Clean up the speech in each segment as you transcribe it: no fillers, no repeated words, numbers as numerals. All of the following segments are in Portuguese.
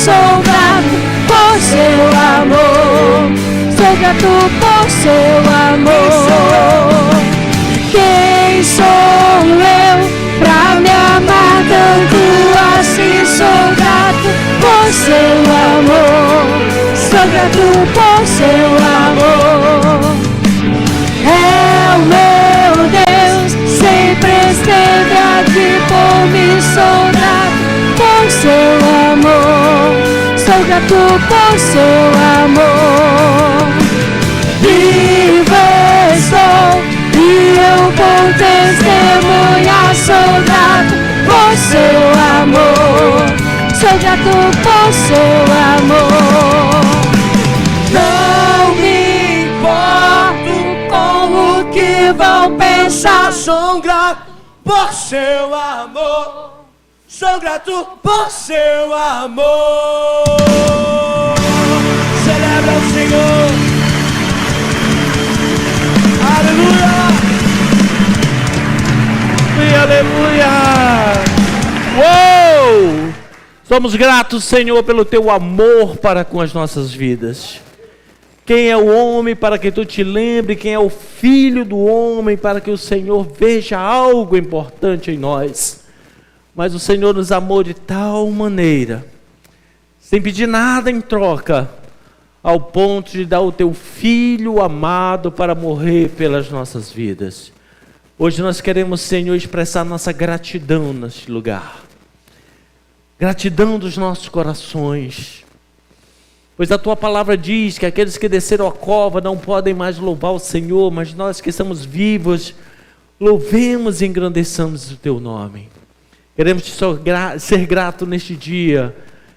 sou grato por seu amor. Sou grato por seu amor. Quem sou eu pra me amar tanto assim? Sou grato por seu amor. Sou grato por seu amor. É o meu Deus, sempre esteve aqui por mim. Sou grato por seu amor. Sou grato por seu amor. Vivo estou e eu vou testemunhar. Sou grato por seu amor. Sou grato por seu amor. Não me importo com o que vão pensar. Sou grato por seu amor. Sou grato por seu amor. Celebra o Senhor. Aleluia. Aleluia. Uou! Somos gratos, Senhor, pelo teu amor para com as nossas vidas. Quem é o homem para que tu te lembre? Quem é o filho do homem para que o Senhor veja algo importante em nós? Mas o Senhor nos amou de tal maneira, sem pedir nada em troca, ao ponto de dar o teu filho amado para morrer pelas nossas vidas. Hoje nós queremos, Senhor, expressar nossa gratidão neste lugar. Gratidão dos nossos corações. Pois a tua palavra diz que aqueles que desceram a cova não podem mais louvar o Senhor, mas nós que estamos vivos, louvemos e engrandeçamos o teu nome. Queremos te ser grato neste dia,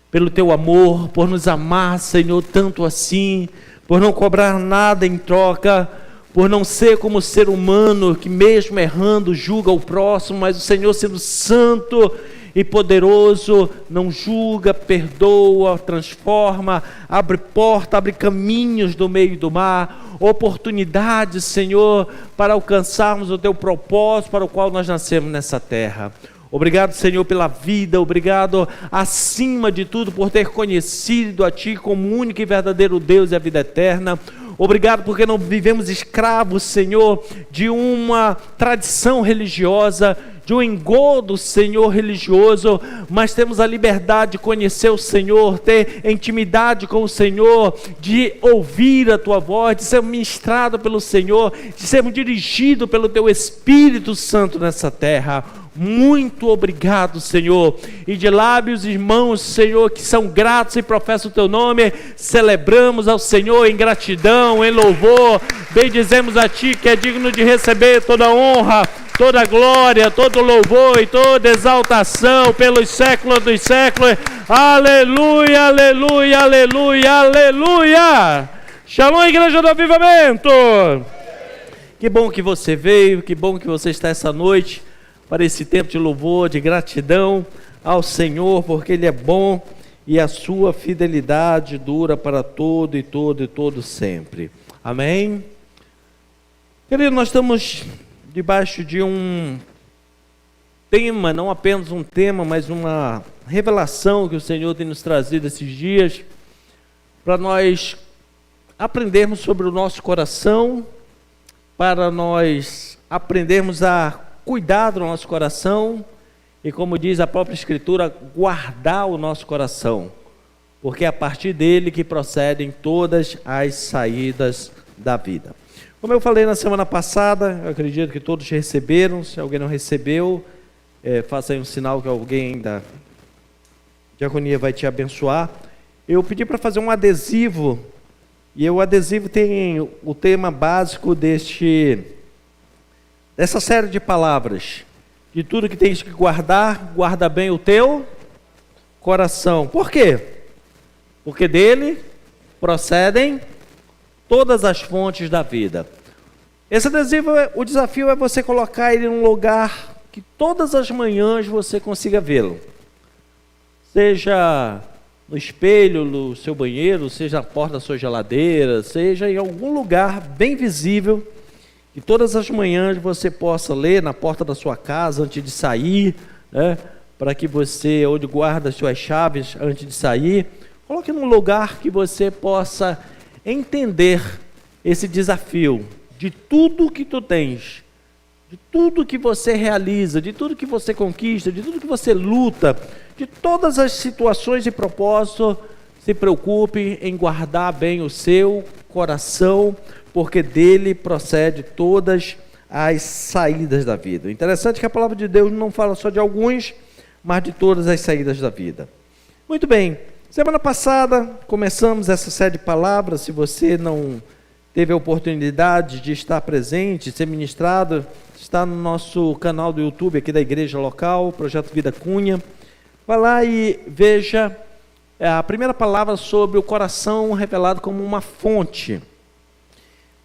pelo teu amor, por nos amar, Senhor, tanto assim, por não cobrar nada em troca, por não ser como o ser humano que mesmo errando julga o próximo, mas o Senhor sendo santo e poderoso, não julga, perdoa, transforma, abre porta, abre caminhos do meio do mar, oportunidades, Senhor, para alcançarmos o teu propósito para o qual nós nascemos nessa terra. Obrigado, Senhor, pela vida, obrigado, acima de tudo, por ter conhecido a Ti como único e verdadeiro Deus e a vida eterna. Obrigado porque não vivemos escravos, Senhor, de uma tradição religiosa, de um engodo, Senhor, religioso, mas temos a liberdade de conhecer o Senhor, ter intimidade com o Senhor, de ouvir a Tua voz, de ser ministrado pelo Senhor, de sermos dirigidos pelo Teu Espírito Santo nessa terra. Muito obrigado, Senhor, e de lábios, irmãos, Senhor, que são gratos e professam o Teu nome, celebramos ao Senhor em gratidão, em louvor, bendizemos a Ti que é digno de receber toda honra, toda glória, todo louvor e toda exaltação pelos séculos dos séculos. Aleluia, aleluia, aleluia, aleluia. Shalom, Igreja do Avivamento. Que bom que você veio, que bom que você está essa noite para esse tempo de louvor, de gratidão ao Senhor, porque Ele é bom e a sua fidelidade dura para todo e todo e todo sempre. Amém? Querido, nós estamos debaixo de um tema, não apenas um tema, mas uma revelação que o Senhor tem nos trazido esses dias, para nós aprendermos sobre o nosso coração, para nós aprendermos a cuidar do nosso coração e, como diz a própria Escritura, guardar o nosso coração, porque é a partir dele que procedem todas as saídas da vida. Como eu falei na semana passada, eu acredito que todos receberam. Se alguém não recebeu, faça aí um sinal que alguém da diaconia vai te abençoar. Eu pedi para fazer um adesivo, e o adesivo tem o tema básico dessa série de palavras. De tudo que tens que guardar, guarda bem o teu coração. Por quê? Porque dele procedem todas as fontes da vida. Esse adesivo, o desafio é você colocar ele num lugar que todas as manhãs você consiga vê-lo. Seja no espelho, no seu banheiro, seja na porta da sua geladeira, seja em algum lugar bem visível, que todas as manhãs você possa ler na porta da sua casa antes de sair, né, para que você, onde guarda as suas chaves antes de sair, coloque num lugar que você possa entender esse desafio de tudo que tu tens, de tudo que você realiza, de tudo que você conquista, de tudo que você luta, de todas as situações e propósitos. Se preocupe em guardar bem o seu coração, porque dele procede todas as saídas da vida. Interessante que a palavra de Deus não fala só de alguns, mas de todas as saídas da vida. Muito bem, semana passada começamos essa série de palavras. Se você não teve a oportunidade de estar presente, ser ministrado, está no nosso canal do YouTube aqui da igreja local, Projeto Vida Cunha. Vai lá e veja a primeira palavra sobre o coração revelado como uma fonte.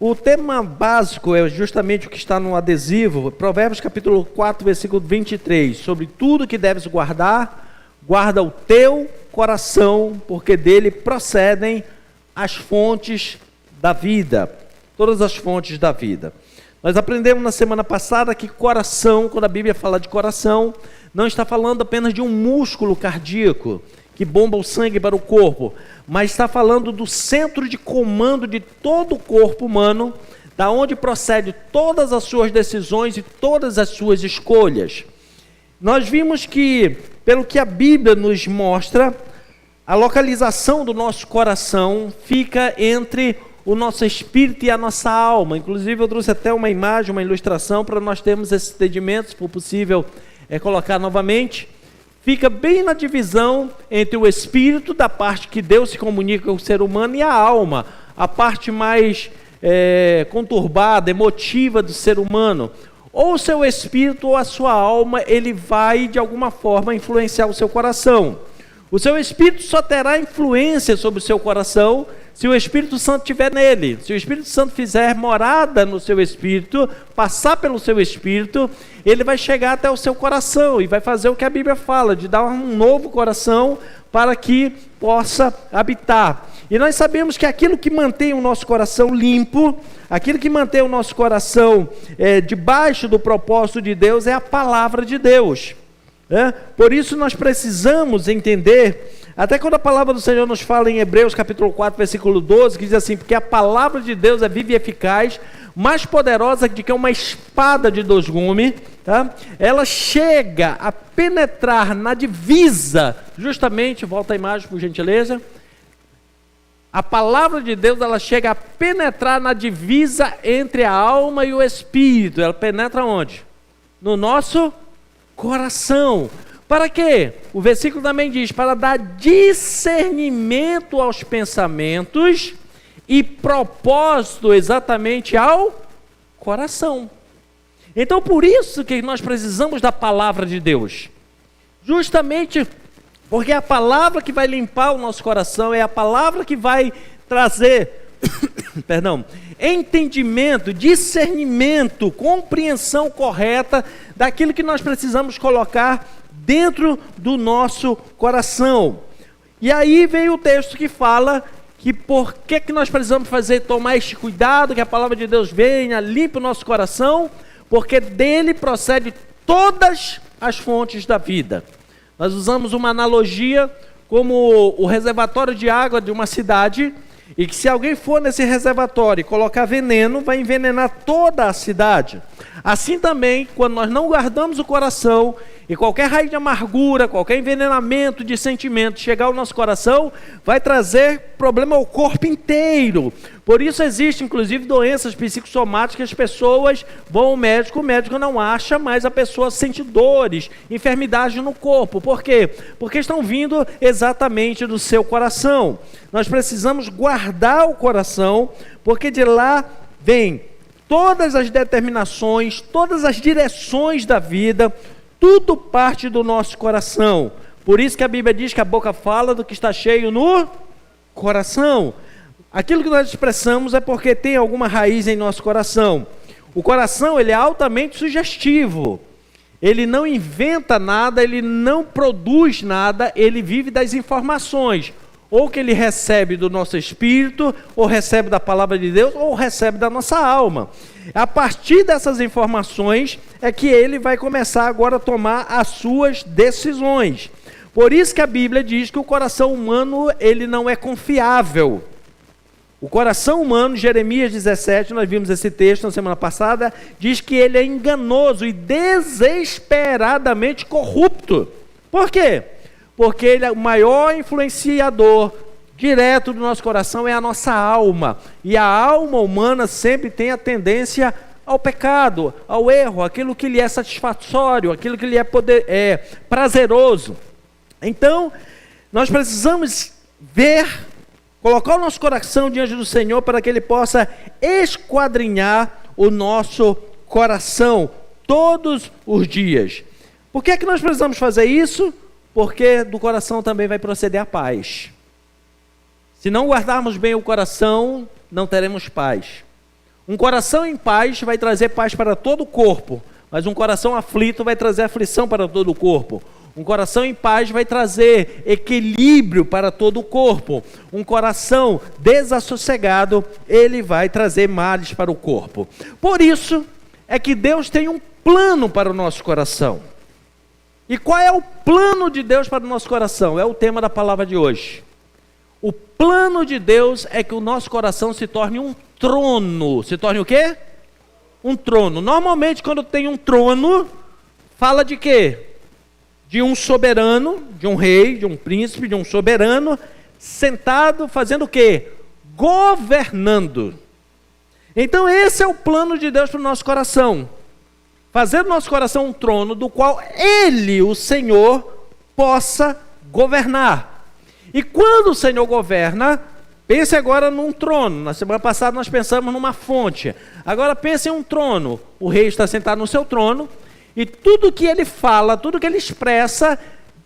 O tema básico é justamente o que está no adesivo, Provérbios capítulo 4, versículo 23. Sobre tudo que deves guardar, guarda o teu coração, porque dele procedem as fontes da vida. Todas as fontes da vida. Nós aprendemos na semana passada que coração, quando a Bíblia fala de coração, não está falando apenas de um músculo cardíaco que bomba o sangue para o corpo, mas está falando do centro de comando de todo o corpo humano, da onde procede todas as suas decisões e todas as suas escolhas. Nós vimos que, pelo que a Bíblia nos mostra, a localização do nosso coração fica entre o nosso espírito e a nossa alma. Inclusive eu trouxe até uma imagem, uma ilustração para nós termos esse entendimento, se for possível colocar novamente. Fica bem na divisão entre o espírito, da parte que Deus se comunica com o ser humano, e a alma, a parte mais conturbada, emotiva do ser humano. Ou o seu espírito ou a sua alma, ele vai de alguma forma influenciar o seu coração. O seu espírito só terá influência sobre o seu coração se o Espírito Santo estiver nele. Se o Espírito Santo fizer morada no seu espírito, passar pelo seu espírito, ele vai chegar até o seu coração e vai fazer o que a Bíblia fala, de dar um novo coração para que possa habitar. E nós sabemos que aquilo que mantém o nosso coração limpo, aquilo que mantém o nosso coração debaixo do propósito de Deus é a palavra de Deus. Por isso nós precisamos entender, até quando a palavra do Senhor nos fala em Hebreus capítulo 4, versículo 12, que diz assim: porque a palavra de Deus é viva e eficaz, mais poderosa do que uma espada de dois gumes, tá? Ela chega a penetrar na divisa, justamente, volta a imagem por gentileza, a palavra de Deus, ela chega a penetrar na divisa entre a alma e o espírito. Ela penetra onde? No nosso coração. Para quê? O versículo também diz: para dar discernimento aos pensamentos e propósito exatamente ao coração. Então, por isso que nós precisamos da palavra de Deus. Justamente porque é a palavra que vai limpar o nosso coração, é a palavra que vai trazer entendimento, discernimento, compreensão correta daquilo que nós precisamos colocar dentro do nosso coração. E aí vem o texto que fala que por que nós precisamos tomar este cuidado, que a palavra de Deus venha, limpe o nosso coração, porque dele procede todas as fontes da vida. Nós usamos uma analogia como o reservatório de água de uma cidade, e que se alguém for nesse reservatório e colocar veneno, vai envenenar toda a cidade. Assim também, quando nós não guardamos o coração, e qualquer raiz de amargura, qualquer envenenamento de sentimento chegar ao nosso coração, vai trazer problema ao corpo inteiro. Por isso existe, inclusive, doenças psicossomáticas, as pessoas vão ao médico, o médico não acha, mas a pessoa sente dores, enfermidades no corpo. Por quê? Porque estão vindo exatamente do seu coração. Nós precisamos guardar o coração, porque de lá vem todas as determinações, todas as direções da vida, tudo parte do nosso coração. Por isso que a Bíblia diz que a boca fala do que está cheio no coração. Aquilo que nós expressamos é porque tem alguma raiz em nosso coração. O coração, ele é altamente sugestivo. Ele não inventa nada, ele não produz nada, ele vive das informações. ou que ele recebe do nosso espírito, ou recebe da palavra de Deus, ou recebe da nossa alma. A partir dessas informações é que ele vai começar agora a tomar as suas decisões. Por isso que a Bíblia diz que o coração humano, ele não é confiável. O coração humano, Jeremias 17, nós vimos esse texto na semana passada, diz que ele é enganoso e desesperadamente corrupto. Por quê? Porque ele é o maior influenciador direto do nosso coração, é a nossa alma. E a alma humana sempre tem a tendência ao pecado, ao erro, aquilo que lhe é satisfatório, aquilo que lhe é prazeroso. Então, nós precisamos colocar o nosso coração diante do Senhor para que Ele possa esquadrinhar o nosso coração todos os dias. Por que é que nós precisamos fazer isso? Porque do coração também vai proceder a paz. Se não guardarmos bem o coração, não teremos paz. Um coração em paz vai trazer paz para todo o corpo, mas um coração aflito vai trazer aflição para todo o corpo. Um coração em paz vai trazer equilíbrio para todo o corpo. Um coração desassossegado, ele vai trazer males para o corpo. Por isso é que Deus tem um plano para o nosso coração. E qual é o plano de Deus para o nosso coração? É o tema da palavra de hoje. O plano de Deus é que o nosso coração se torne um trono. Se torne o quê? Um trono. Normalmente, quando tem um trono, fala de quê? De um soberano, de um rei, de um príncipe, de um soberano, sentado, fazendo o quê? Governando. Então esse é o plano de Deus para o nosso coração. Fazer do nosso coração um trono do qual Ele, o Senhor, possa governar. E quando o Senhor governa, pense agora num trono. Na semana passada nós pensamos numa fonte. Agora pense em um trono. O rei está sentado no seu trono, e tudo que ele fala, tudo que ele expressa,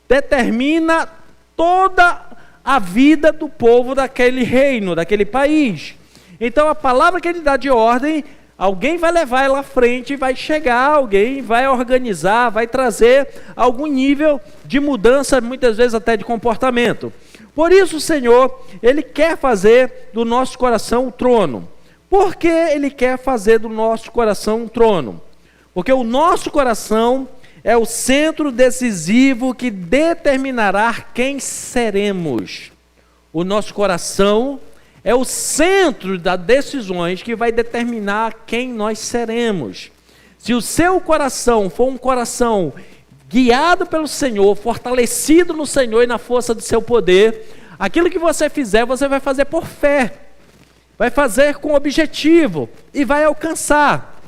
determina toda a vida do povo daquele reino, daquele país. Então a palavra que ele dá de ordem, alguém vai levar ela à frente, vai chegar, alguém vai organizar, vai trazer algum nível de mudança, muitas vezes até de comportamento. Por isso o Senhor, Ele quer fazer do nosso coração um trono. Por que Ele quer fazer do nosso coração um trono? Porque o nosso coração é o centro decisivo que determinará quem seremos. O nosso coração é o centro das decisões que vai determinar quem nós seremos. Se o seu coração for um coração guiado pelo Senhor, fortalecido no Senhor e na força do seu poder, aquilo que você fizer, você vai fazer por fé. Vai fazer com objetivo e vai alcançar.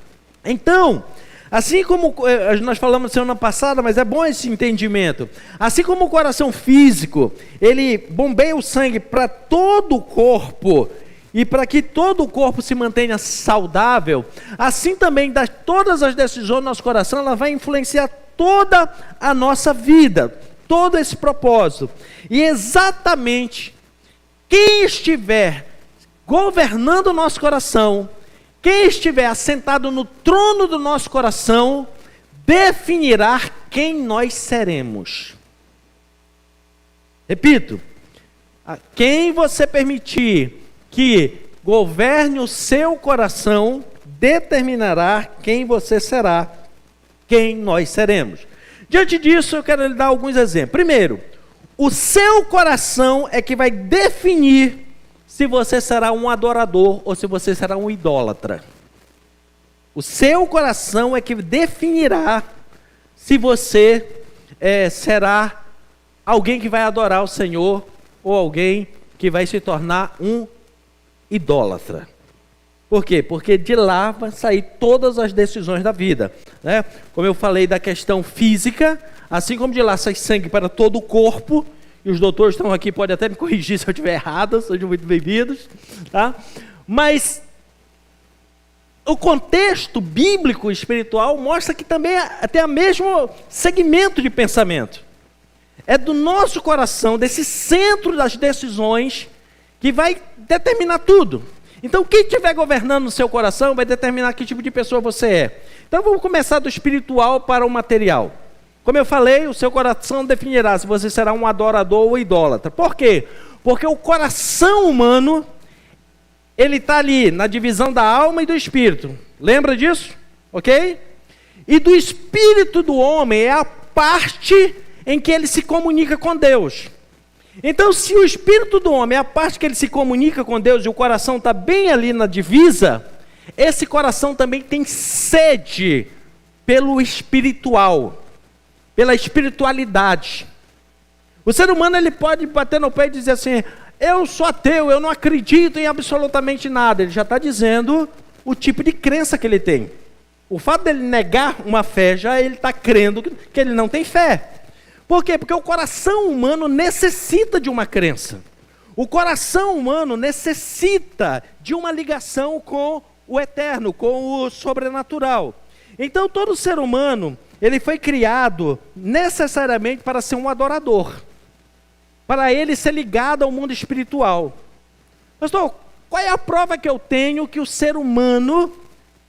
Então, assim como nós falamos semana passada, mas é bom esse entendimento. Assim como o coração físico, ele bombeia o sangue para todo o corpo, e para que todo o corpo se mantenha saudável, assim também todas as decisões do nosso coração, ela vai influenciar toda a nossa vida, todo esse propósito. E exatamente quem estiver governando o nosso coração, quem estiver assentado no trono do nosso coração, definirá quem nós seremos. Repito, a quem você permitir que governe o seu coração, determinará quem você será, quem nós seremos. Diante disso, eu quero lhe dar alguns exemplos. Primeiro, o seu coração é que vai definir se você será um adorador ou se você será um idólatra. O seu coração é que definirá se você será alguém que vai adorar o Senhor ou alguém que vai se tornar um idólatra. Por quê? Porque de lá vão sair todas as decisões da vida, né? Como eu falei da questão física, assim como de lá sai sangue para todo o corpo, e os doutores estão aqui, podem até me corrigir se eu estiver errado, sejam muito bem-vindos, tá? Mas o contexto bíblico e espiritual mostra que também tem o mesmo segmento de pensamento. É do nosso coração, desse centro das decisões, que vai determinar tudo. Então, quem estiver governando no seu coração vai determinar que tipo de pessoa você é. Então, vamos começar do espiritual para o material. Como eu falei, o seu coração definirá se você será um adorador ou idólatra. Por quê? Porque o coração humano, ele está ali na divisão da alma e do espírito. Lembra disso? Ok? E do espírito do homem é a parte em que ele se comunica com Deus. Então, se o espírito do homem é a parte que ele se comunica com Deus e o coração está bem ali na divisa, esse coração também tem sede pelo espiritual, pela espiritualidade. O ser humano, ele pode bater no pé e dizer assim: eu sou ateu, eu não acredito em absolutamente nada. Ele já está dizendo o tipo de crença que ele tem. O fato dele negar uma fé, já ele está crendo que ele não tem fé. Por quê? Porque o coração humano necessita de uma crença. O coração humano necessita de uma ligação com o eterno, com o sobrenatural. Então todo ser humano, ele foi criado necessariamente para ser um adorador, para ele ser ligado ao mundo espiritual. Pastor, qual é a prova que eu tenho que o ser humano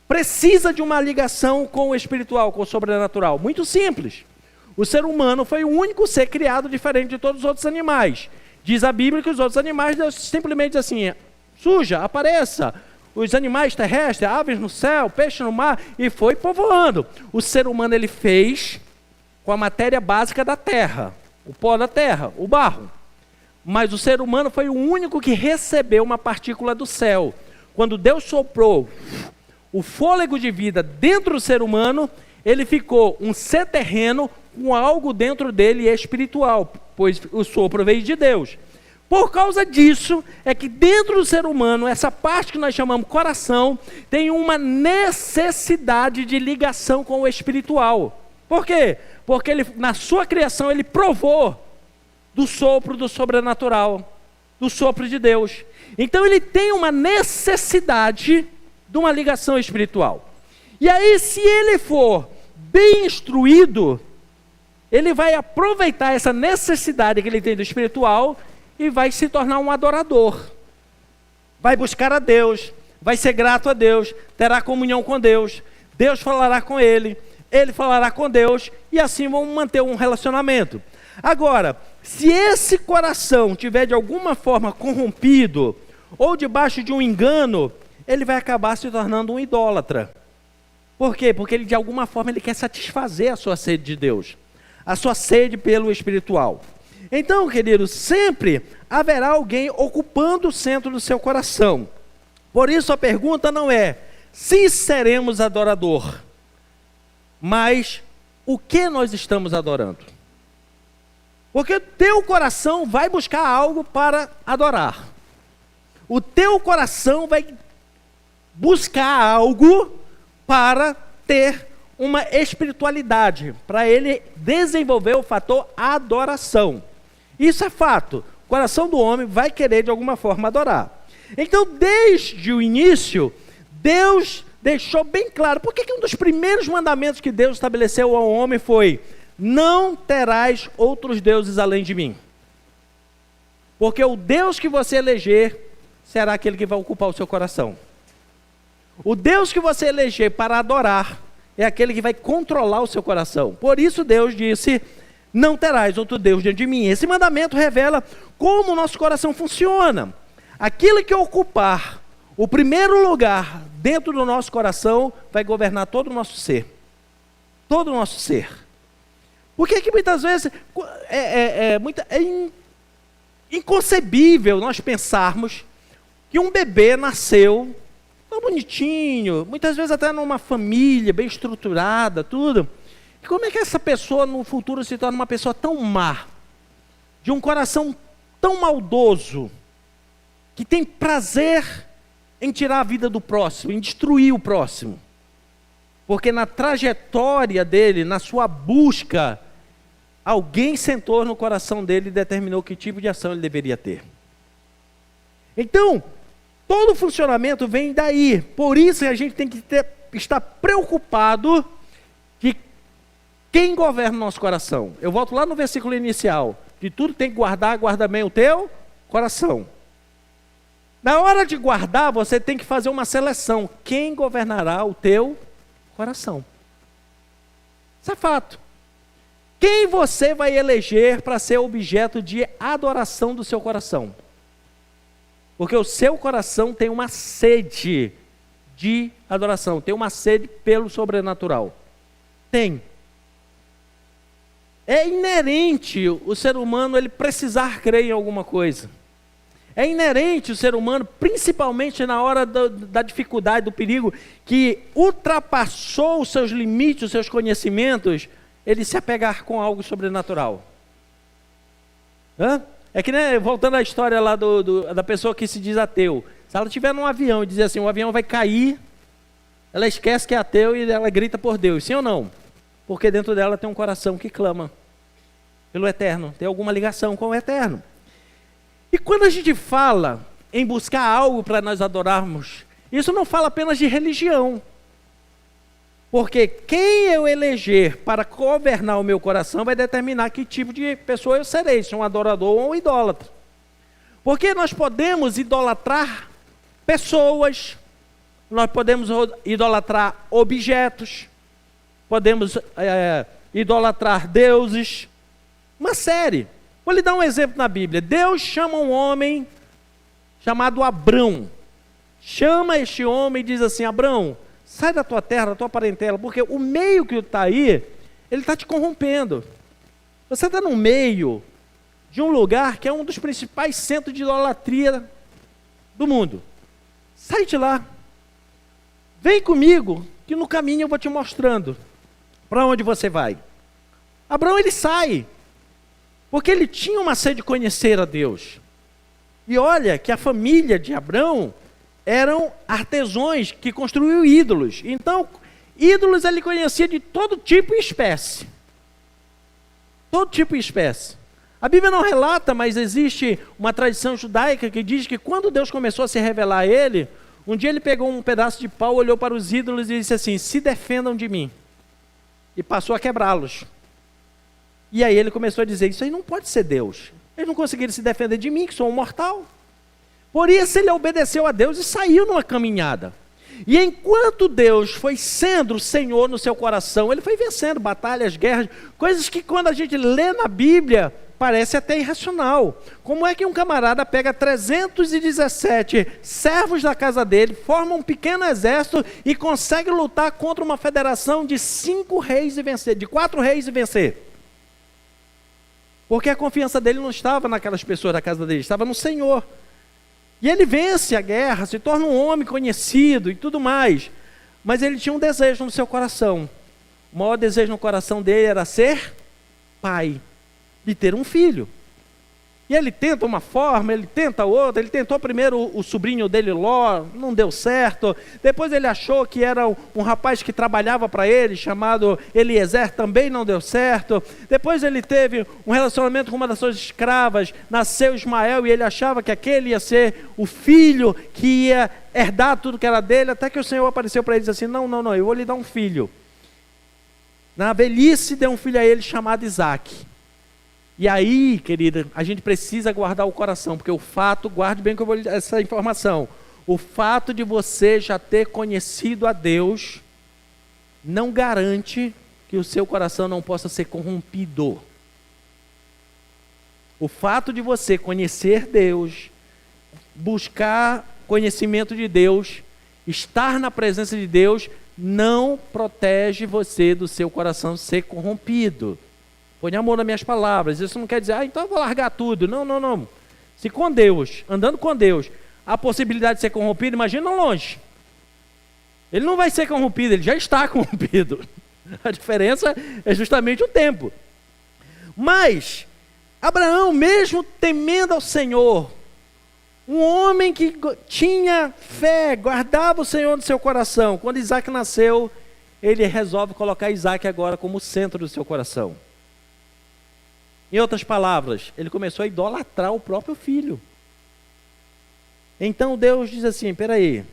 precisa de uma ligação com o espiritual, com o sobrenatural? Muito simples. O ser humano foi o único ser criado diferente de todos os outros animais. Diz a Bíblia que os outros animais, Deus simplesmente diz assim: surja, apareça, os animais terrestres, aves no céu, peixe no mar, e foi povoando. O ser humano, ele fez com a matéria básica da terra, o pó da terra, o barro. Mas o ser humano foi o único que recebeu uma partícula do céu. Quando Deus soprou o fôlego de vida dentro do ser humano, ele ficou um ser terreno com algo dentro dele espiritual, pois o sopro veio de Deus. Por causa disso, é que dentro do ser humano, essa parte que nós chamamos coração, tem uma necessidade de ligação com o espiritual. Por quê? Porque ele, na sua criação, ele provou do sopro do sobrenatural, do sopro de Deus. Então ele tem uma necessidade de uma ligação espiritual. E aí, se ele for bem instruído, ele vai aproveitar essa necessidade que ele tem do espiritual e vai se tornar um adorador. Vai buscar a Deus, vai ser grato a Deus, terá comunhão com Deus, Deus falará com ele, ele falará com Deus, e assim vão manter um relacionamento. Agora, se esse coração tiver de alguma forma corrompido, ou debaixo de um engano, ele vai acabar se tornando um idólatra. Por quê? Porque ele de alguma forma ele quer satisfazer a sua sede de Deus, a sua sede pelo espiritual. Então, queridos, sempre haverá alguém ocupando o centro do seu coração. Por isso a pergunta não é se seremos adorador, mas o que nós estamos adorando. Porque o teu coração vai buscar algo para adorar. O teu coração vai buscar algo para ter uma espiritualidade, para ele desenvolver o fator adoração. Isso é fato. O coração do homem vai querer de alguma forma adorar. Então, desde o início, Deus deixou bem claro. Por que um dos primeiros mandamentos que Deus estabeleceu ao homem foi: não terás outros deuses além de mim? Porque o Deus que você eleger será aquele que vai ocupar o seu coração. O Deus que você eleger para adorar é aquele que vai controlar o seu coração. Por isso Deus disse: não terás outro Deus diante de mim. Esse mandamento revela como o nosso coração funciona. Aquilo que ocupar o primeiro lugar dentro do nosso coração vai governar todo o nosso ser. Todo o nosso ser. Por que muitas vezes é inconcebível nós pensarmos que um bebê nasceu tão bonitinho, muitas vezes até numa família bem estruturada, tudo. E como é que essa pessoa no futuro se torna uma pessoa tão má, de um coração tão maldoso, que tem prazer em tirar a vida do próximo, em destruir o próximo? Porque na trajetória dele, na sua busca, alguém sentou no coração dele e determinou que tipo de ação ele deveria ter. Então, todo o funcionamento vem daí. Por isso a gente tem que estar preocupado que quem governa o nosso coração. Eu volto lá no versículo inicial. De tudo tem que guardar, guarda bem o teu coração. Na hora de guardar, você tem que fazer uma seleção. Quem governará o teu coração? Isso é fato. Quem você vai eleger para ser objeto de adoração do seu coração? Porque o seu coração tem uma sede de adoração, tem uma sede pelo sobrenatural. Tem. É inerente o ser humano ele precisar crer em alguma coisa. É inerente o ser humano, principalmente na hora da dificuldade, do perigo, que ultrapassou os seus limites, os seus conhecimentos, ele se apegar com algo sobrenatural. É que, né, voltando à história lá da pessoa que se diz ateu. Se ela estiver num avião e dizer assim, o avião vai cair, ela esquece que é ateu e ela grita por Deus, sim ou não? Porque dentro dela tem um coração que clama pelo eterno, tem alguma ligação com o eterno. E quando a gente fala em buscar algo para nós adorarmos, isso não fala apenas de religião. Porque quem eu eleger para governar o meu coração vai determinar que tipo de pessoa eu serei, se um adorador ou um idólatra. Porque nós podemos idolatrar pessoas, nós podemos idolatrar objetos, podemos idolatrar deuses, uma série. Vou lhe dar um exemplo na Bíblia. Deus chama um homem chamado Abrão. Chama este homem e diz assim, Abrão, sai da tua terra, da tua parentela, porque o meio que está aí, ele está te corrompendo. Você está no meio de um lugar que é um dos principais centros de idolatria do mundo. Sai de lá. Vem comigo, que no caminho eu vou te mostrando para onde você vai. Abrão, ele sai, porque ele tinha uma sede de conhecer a Deus. E olha que a família de Abrão eram artesãos que construíam ídolos. Então, ídolos ele conhecia de todo tipo e espécie. Todo tipo e espécie. A Bíblia não relata, mas existe uma tradição judaica que diz que quando Deus começou a se revelar a ele, um dia ele pegou um pedaço de pau, olhou para os ídolos e disse assim, se defendam de mim. E passou a quebrá-los. E aí ele começou a dizer, isso aí não pode ser Deus. Eles não conseguiram se defender de mim, que sou um mortal. Por isso ele obedeceu a Deus e saiu numa caminhada. E enquanto Deus foi sendo o Senhor no seu coração, ele foi vencendo batalhas, guerras, coisas que quando a gente lê na Bíblia, parece até irracional. Como é que um camarada pega 317 servos da casa dele, forma um pequeno exército e consegue lutar contra uma federação de 5 reis e vencer, de 4 reis e vencer? Porque a confiança dele não estava naquelas pessoas da casa dele, estava no Senhor. E ele vence a guerra, se torna um homem conhecido e tudo mais. Mas ele tinha um desejo no seu coração. O maior desejo no coração dele era ser pai, de ter um filho. E ele tenta uma forma, ele tenta outra. Ele tentou primeiro o sobrinho dele, Ló, não deu certo. Depois ele achou que era um rapaz que trabalhava para ele, chamado Eliezer, também não deu certo. Depois ele teve um relacionamento com uma das suas escravas, nasceu Ismael, e ele achava que aquele ia ser o filho que ia herdar tudo que era dele, até que o Senhor apareceu para ele e disse assim, não, eu vou lhe dar um filho. Na velhice deu um filho a ele chamado Isaac. E aí, querida, a gente precisa guardar o coração, porque o fato, guarde bem que eu vou lhe dar essa informação, o fato de você já ter conhecido a Deus, não garante que o seu coração não possa ser corrompido. O fato de você conhecer Deus, buscar conhecimento de Deus, estar na presença de Deus, não protege você do seu coração ser corrompido. Põe amor nas minhas palavras. Isso não quer dizer, então eu vou largar tudo. Não. Se com Deus, andando com Deus, há possibilidade de ser corrompido, imagina longe. Ele não vai ser corrompido, ele já está corrompido. A diferença é justamente o tempo. Mas, Abraão, mesmo temendo ao Senhor, um homem que tinha fé, guardava o Senhor no seu coração, quando Isaac nasceu, ele resolve colocar Isaac agora como centro do seu coração. Em outras palavras, ele começou a idolatrar o próprio filho. Então Deus diz assim, peraí,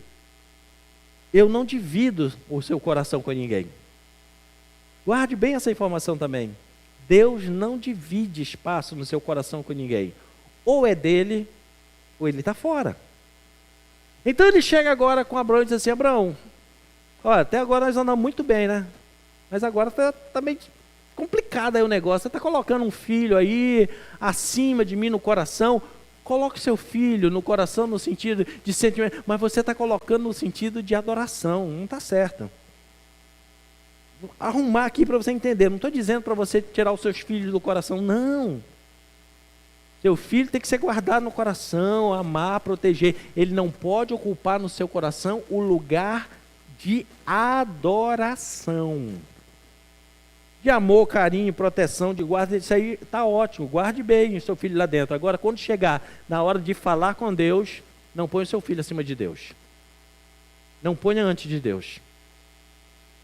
eu não divido o seu coração com ninguém. Guarde bem essa informação também. Deus não divide espaço no seu coração com ninguém. Ou é dele, ou ele está fora. Então ele chega agora com Abraão e diz assim, Abraão, olha, até agora nós andamos muito bem, né? Mas agora está meio complicado aí o negócio. Você está colocando um filho aí acima de mim no coração. Coloque seu filho no coração no sentido de sentimento, mas você está colocando no sentido de adoração, não está certo. Arrumar aqui para você entender, não estou dizendo para você tirar os seus filhos do coração, não. Seu filho tem que ser guardado no coração, amar, proteger. Ele não pode ocupar no seu coração o lugar de adoração. De amor, carinho, proteção, de guarda, isso aí está ótimo. Guarde bem o seu filho lá dentro. Agora, quando chegar na hora de falar com Deus, não ponha o seu filho acima de Deus. Não ponha antes de Deus.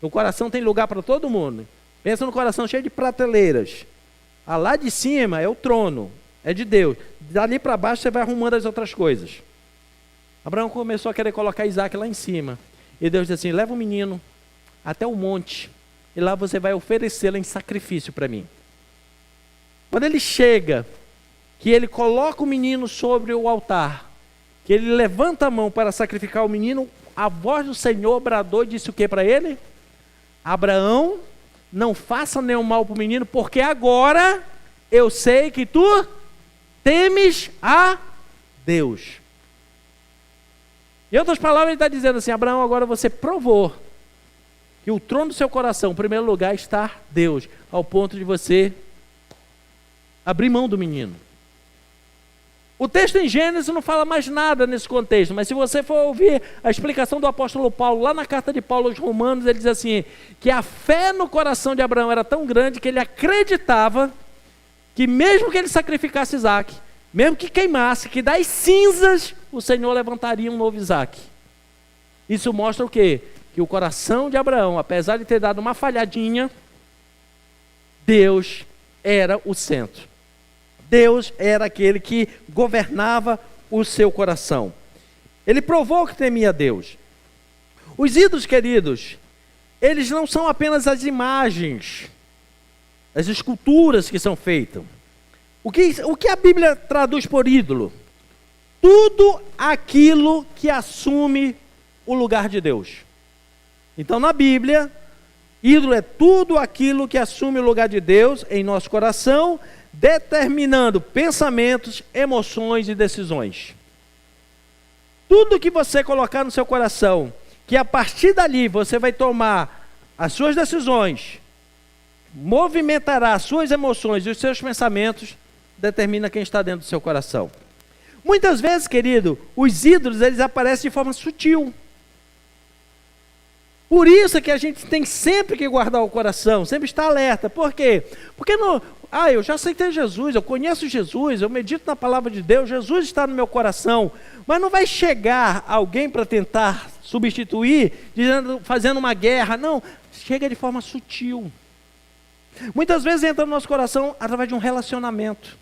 No coração tem lugar para todo mundo. Pensa no coração cheio de prateleiras. Lá de cima é o trono. É de Deus. Dali para baixo você vai arrumando as outras coisas. Abraão começou a querer colocar Isaac lá em cima. E Deus disse assim, leva o menino até o monte. E lá você vai oferecê-lo em sacrifício para mim. Quando ele chega, que ele coloca o menino sobre o altar, que ele levanta a mão para sacrificar o menino, a voz do Senhor bradou e disse o que para ele? Abraão, não faça nenhum mal para o menino, porque agora eu sei que tu temes a Deus. Em outras palavras, ele está dizendo assim, Abraão, agora você provou que o trono do seu coração, em primeiro lugar, está Deus, ao ponto de você abrir mão do menino. O texto em Gênesis não fala mais nada nesse contexto, mas se você for ouvir a explicação do apóstolo Paulo, lá na carta de Paulo aos Romanos, ele diz assim, que a fé no coração de Abraão era tão grande que ele acreditava que mesmo que ele sacrificasse Isaac, mesmo que queimasse, que das cinzas o Senhor levantaria um novo Isaac. Isso mostra o quê? Que o coração de Abraão, apesar de ter dado uma falhadinha, Deus era o centro. Deus era aquele que governava o seu coração. Ele provou que temia Deus. Os ídolos, queridos, eles não são apenas as imagens, as esculturas que são feitas. O que a Bíblia traduz por ídolo? Tudo aquilo que assume o lugar de Deus. Então, na Bíblia, ídolo é tudo aquilo que assume o lugar de Deus em nosso coração, determinando pensamentos, emoções e decisões. Tudo que você colocar no seu coração, que a partir dali você vai tomar as suas decisões, movimentará as suas emoções e os seus pensamentos, determina quem está dentro do seu coração. Muitas vezes, querido, os ídolos, eles aparecem de forma sutil. Por isso é que a gente tem sempre que guardar o coração, sempre estar alerta. Por quê? Porque eu já aceitei Jesus, eu conheço Jesus, eu medito na palavra de Deus, Jesus está no meu coração. Mas não vai chegar alguém para tentar substituir, fazendo uma guerra. Não, chega de forma sutil. Muitas vezes entra no nosso coração através de um relacionamento.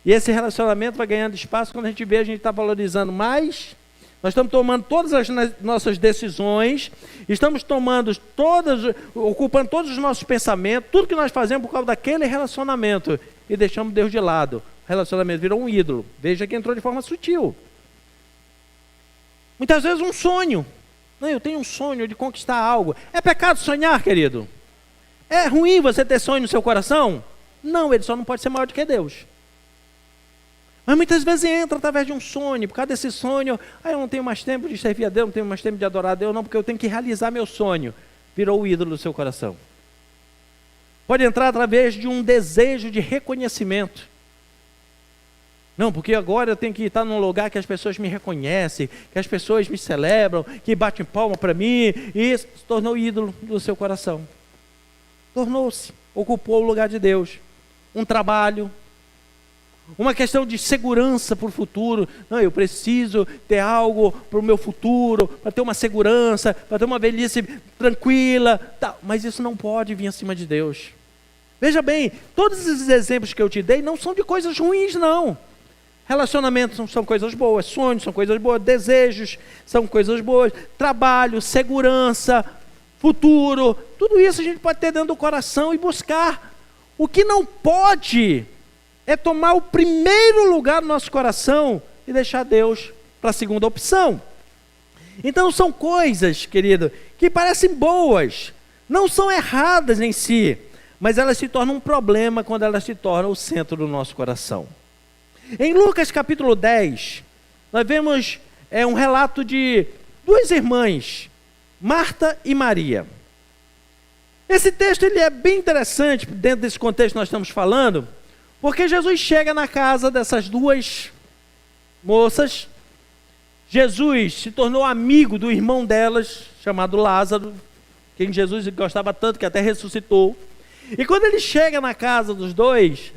E esse relacionamento vai ganhando espaço, quando a gente vê, a gente está valorizando mais. Nós estamos tomando todas as nossas decisões, estamos ocupando todos os nossos pensamentos, tudo que nós fazemos por causa daquele relacionamento, e deixamos Deus de lado. O relacionamento virou um ídolo. Veja que entrou de forma sutil. Muitas vezes um sonho. Não, eu tenho um sonho de conquistar algo. É pecado sonhar, querido? É ruim você ter sonho no seu coração? Não, ele só não pode ser maior do que Deus. Mas muitas vezes entra através de um sonho, por causa desse sonho, eu não tenho mais tempo de servir a Deus, não tenho mais tempo de adorar a Deus, não, porque eu tenho que realizar meu sonho. Virou o ídolo do seu coração. Pode entrar através de um desejo de reconhecimento. Não, porque agora eu tenho que estar num lugar que as pessoas me reconhecem, que as pessoas me celebram, que batem palma para mim, e isso se tornou ídolo do seu coração. Tornou-se, ocupou o lugar de Deus. Um trabalho, uma questão de segurança para o futuro. Não, eu preciso ter algo para o meu futuro, para ter uma segurança, para ter uma velhice tranquila. Tá, mas isso não pode vir acima de Deus. Veja bem, todos esses exemplos que eu te dei não são de coisas ruins, não. Relacionamentos são coisas boas, sonhos são coisas boas, desejos são coisas boas, trabalho, segurança, futuro, tudo isso a gente pode ter dentro do coração e buscar. O que não pode é tomar o primeiro lugar no nosso coração e deixar Deus para a segunda opção. Então são coisas, querido, que parecem boas, não são erradas em si, mas elas se tornam um problema quando elas se tornam o centro do nosso coração. Em Lucas capítulo 10, nós vemos um relato de duas irmãs, Marta e Maria. Esse texto ele é bem interessante dentro desse contexto que nós estamos falando, porque Jesus chega na casa dessas duas moças. Jesus se tornou amigo do irmão delas, chamado Lázaro, quem Jesus gostava tanto que até ressuscitou. E quando ele chega na casa dos dois,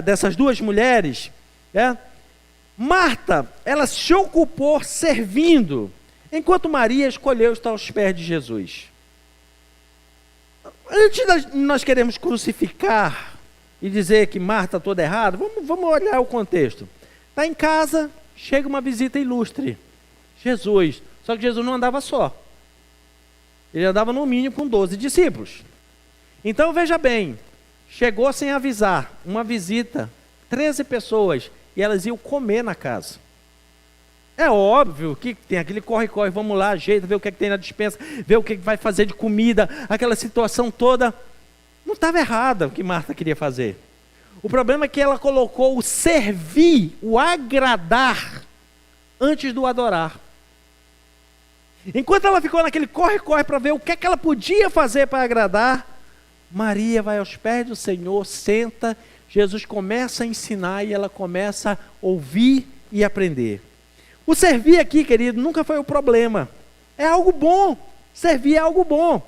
dessas duas mulheres, Marta, ela se ocupou servindo, enquanto Maria escolheu estar aos pés de Jesus. Antes de nós queremos crucificar e dizer que Marta está toda errada, vamos olhar o contexto. Está em casa, chega uma visita ilustre, Jesus. Só que Jesus não andava só. Ele andava no mínimo com 12 discípulos. Então veja bem, chegou sem avisar, uma visita, 13 pessoas, e elas iam comer na casa. É óbvio que tem aquele corre-corre, vamos lá, ajeita, vê o que é que tem na despensa, vê o que vai fazer de comida, aquela situação toda. Não estava errada o que Marta queria fazer. O problema é que ela colocou o servir, o agradar, antes do adorar. Enquanto ela ficou naquele corre-corre para ver o que é que ela podia fazer para agradar, Maria vai aos pés do Senhor, senta, Jesus começa a ensinar e ela começa a ouvir e aprender. O servir aqui, querido, nunca foi o problema. É algo bom, servir é algo bom.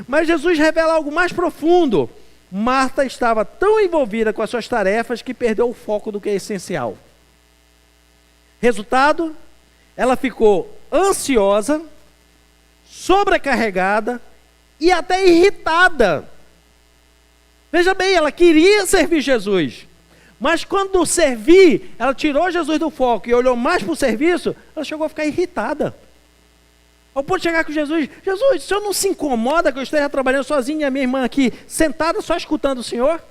Mas Jesus revela algo mais profundo. Marta estava tão envolvida com as suas tarefas que perdeu o foco do que é essencial. Resultado, ela ficou ansiosa, sobrecarregada e até irritada. Veja bem, ela queria servir Jesus, mas quando servir, ela tirou Jesus do foco e olhou mais para o serviço, ela chegou a ficar irritada. Ao ponto de chegar com Jesus, o senhor não se incomoda que eu esteja trabalhando sozinho e a minha irmã aqui, sentada só escutando o senhor?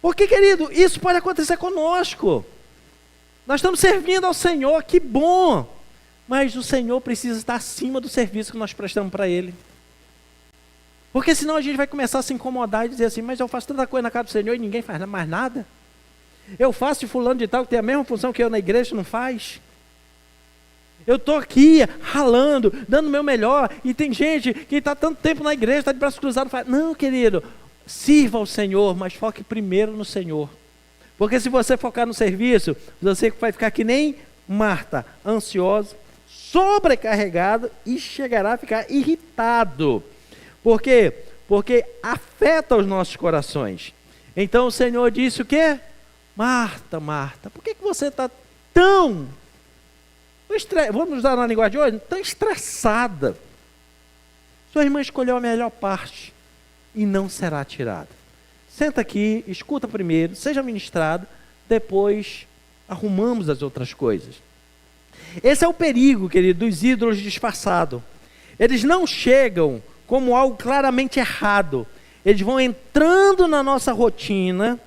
Porque, querido, isso pode acontecer conosco. Nós estamos servindo ao Senhor, que bom, mas o Senhor precisa estar acima do serviço que nós prestamos para Ele. Porque senão a gente vai começar a se incomodar e dizer assim, mas eu faço tanta coisa na casa do Senhor e ninguém faz mais nada. Eu faço de fulano de tal que tem a mesma função que eu na igreja não faz. Eu estou aqui ralando, dando o meu melhor, e tem gente que está tanto tempo na igreja, está de braço cruzado, faz. Não, querido, sirva ao Senhor, mas foque primeiro no Senhor. Porque se você focar no serviço, você vai ficar que nem Marta, ansiosa, sobrecarregado e chegará a ficar irritado. Por quê? Porque afeta os nossos corações. Então o Senhor disse o quê? Marta, Marta, por que você está tão, vamos usar na linguagem de hoje, tão estressada? Sua irmã escolheu a melhor parte e não será tirada. Senta aqui, escuta primeiro, seja ministrado, depois arrumamos as outras coisas. Esse é o perigo, querido, dos ídolos disfarçados. Eles não chegam como algo claramente errado. Eles vão entrando na nossa rotina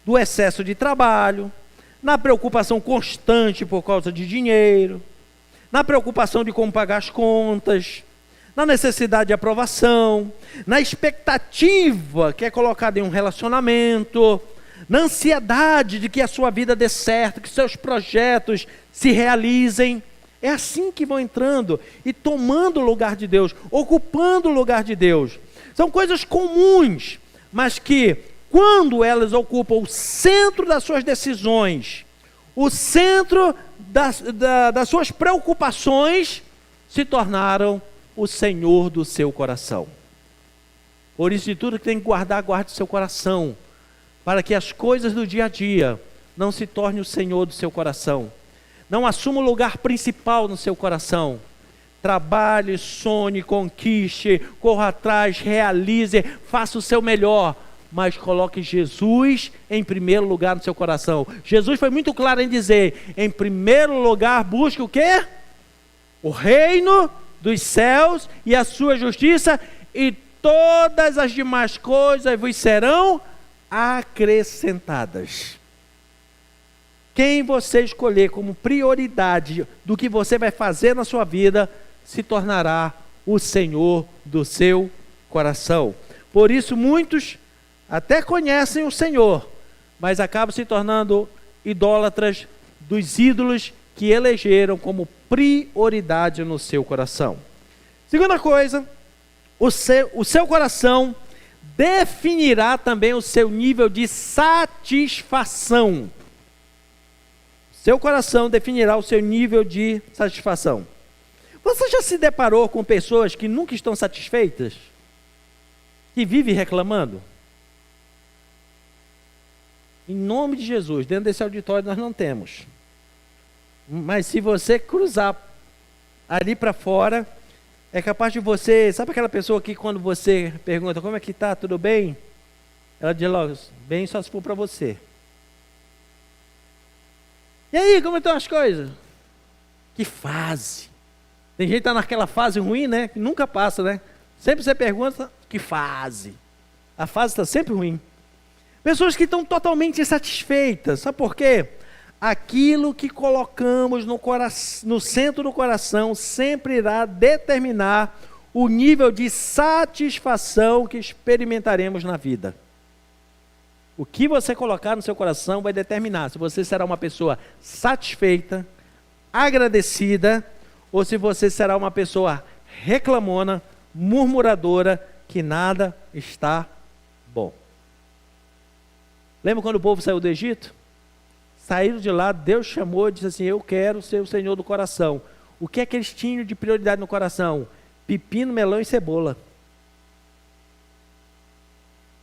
do excesso de trabalho, na preocupação constante por causa de dinheiro, na preocupação de como pagar as contas, na necessidade de aprovação, na expectativa que é colocada em um relacionamento, na ansiedade de que a sua vida dê certo, que seus projetos se realizem. É assim que vão entrando e tomando o lugar de Deus, ocupando o lugar de Deus. São coisas comuns, mas que quando elas ocupam o centro das suas decisões, o centro das suas preocupações, se tornaram o Senhor do seu coração. Por isso, de tudo que tem que guardar, guarde o seu coração, para que as coisas do dia a dia não se tornem o Senhor do seu coração. Não assuma o lugar principal no seu coração. Trabalhe, sonhe, conquiste, corra atrás, realize, faça o seu melhor, mas coloque Jesus em primeiro lugar no seu coração. Jesus foi muito claro em dizer, em primeiro lugar busque o quê? O reino dos céus e a sua justiça, e todas as demais coisas vos serão acrescentadas. Quem você escolher como prioridade do que você vai fazer na sua vida, se tornará o Senhor do seu coração. Por isso muitos até conhecem o Senhor, mas acabam se tornando idólatras dos ídolos que elegeram como prioridade no seu coração. Segunda coisa, o seu coração definirá também o seu nível de satisfação. Seu coração definirá o seu nível de satisfação. Você já se deparou com pessoas que nunca estão satisfeitas? Que vivem reclamando? Em nome de Jesus, dentro desse auditório nós não temos. Mas se você cruzar ali para fora, é capaz de você... Sabe aquela pessoa que quando você pergunta, como é que tá, tudo bem? Ela diz logo, bem só se for para você. E aí, como estão as coisas? Que fase. Tem gente que está naquela fase ruim, né? Que nunca passa, né? Sempre você pergunta, que fase. A fase está sempre ruim. Pessoas que estão totalmente insatisfeitas. Sabe por quê? Aquilo que colocamos no centro do coração sempre irá determinar o nível de satisfação que experimentaremos na vida. O que você colocar no seu coração vai determinar se você será uma pessoa satisfeita, agradecida, ou se você será uma pessoa reclamona, murmuradora, que nada está bom. Lembra quando o povo saiu do Egito? Saíram de lá, Deus chamou e disse assim, eu quero ser o Senhor do coração. O que é que eles tinham de prioridade no coração? Pepino, melão e cebola.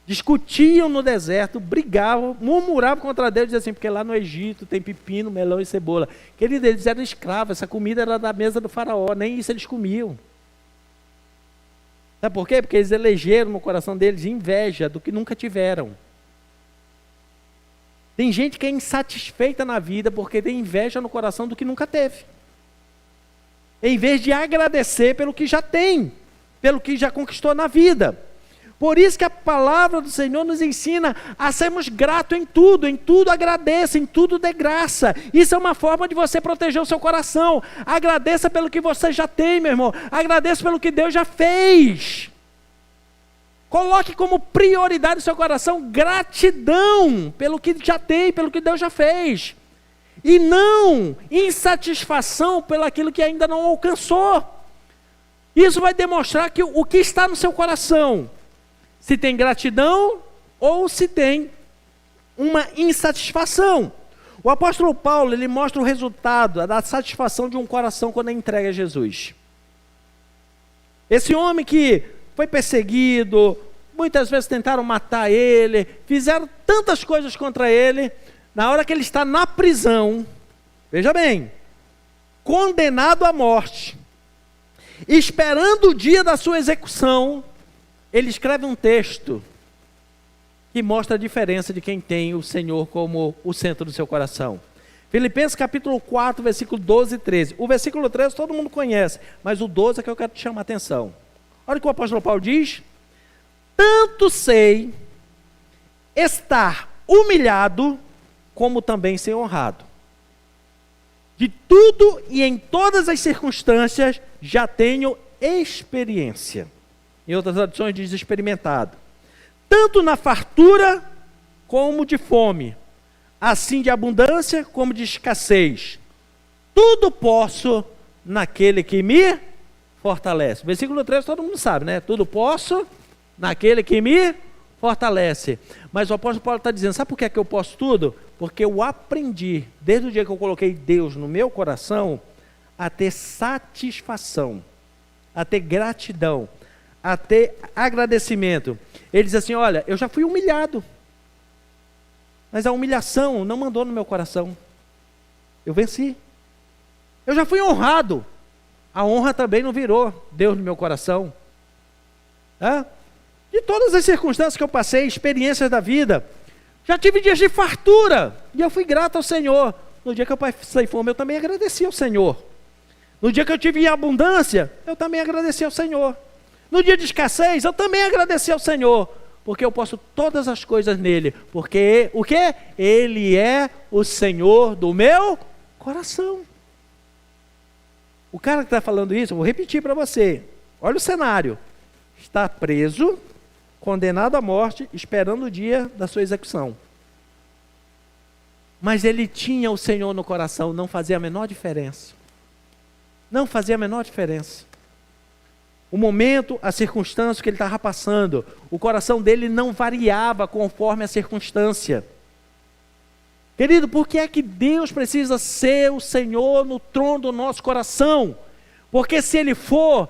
Discutiam no deserto, brigavam, murmuravam contra Deus, diziam assim, porque lá no Egito tem pepino, melão e cebola. Queridos, eles eram escravos, essa comida era da mesa do faraó, nem isso eles comiam. Sabe por quê? Porque eles elegeram no coração deles inveja do que nunca tiveram. Tem gente que é insatisfeita na vida porque tem inveja no coração do que nunca teve. Em vez de agradecer pelo que já tem, pelo que já conquistou na vida. Por isso que a palavra do Senhor nos ensina a sermos gratos em tudo agradeça, em tudo dê graça. Isso é uma forma de você proteger o seu coração. Agradeça pelo que você já tem, meu irmão. Agradeça pelo que Deus já fez. Coloque como prioridade no seu coração gratidão pelo que já tem, pelo que Deus já fez. E não insatisfação pelo aquilo que ainda não alcançou. Isso vai demonstrar que o que está no seu coração. Se tem gratidão ou se tem uma insatisfação. O apóstolo Paulo, ele mostra o resultado da satisfação de um coração quando é entregue a Jesus. Esse homem que foi perseguido, muitas vezes tentaram matar ele, fizeram tantas coisas contra ele, na hora que ele está na prisão, veja bem, condenado à morte, esperando o dia da sua execução, ele escreve um texto que mostra a diferença de quem tem o Senhor como o centro do seu coração. Filipenses capítulo 4, versículo 12 e 13. O versículo 13 todo mundo conhece, mas o 12 é que eu quero te chamar a atenção. Olha o que o apóstolo Paulo diz. Tanto sei estar humilhado, como também ser honrado. De tudo e em todas as circunstâncias já tenho experiência. Em outras traduções diz experimentado. Tanto na fartura como de fome, assim de abundância como de escassez. Tudo posso naquele que me fortalece. Versículo 13 todo mundo sabe, né? Tudo posso naquele que me fortalece. Mas o apóstolo Paulo está dizendo, sabe por que é que eu posso tudo? Porque eu aprendi, desde o dia que eu coloquei Deus no meu coração, a ter satisfação, a ter gratidão, a ter agradecimento. Ele diz assim, olha, eu já fui humilhado, mas a humilhação não mandou no meu coração. Eu venci. Eu já fui honrado. A honra também não virou Deus no meu coração. De todas as circunstâncias que eu passei, experiências da vida, já tive dias de fartura, e eu fui grato ao Senhor. No dia que eu passei fome, eu também agradeci ao Senhor. No dia que eu tive abundância, eu também agradeci ao Senhor. No dia de escassez, eu também agradeci ao Senhor, porque eu posso todas as coisas nele, porque o quê? Ele é o Senhor do meu coração. O cara que está falando isso, eu vou repetir para você, olha o cenário, está preso, condenado à morte, esperando o dia da sua execução. mas ele tinha o Senhor no coração, não fazia a menor diferença. Não fazia a menor diferença. O momento, a circunstância que ele estava passando, o coração dele não variava conforme a circunstância. Querido, por que é que Deus precisa ser o Senhor no trono do nosso coração? Porque se Ele for,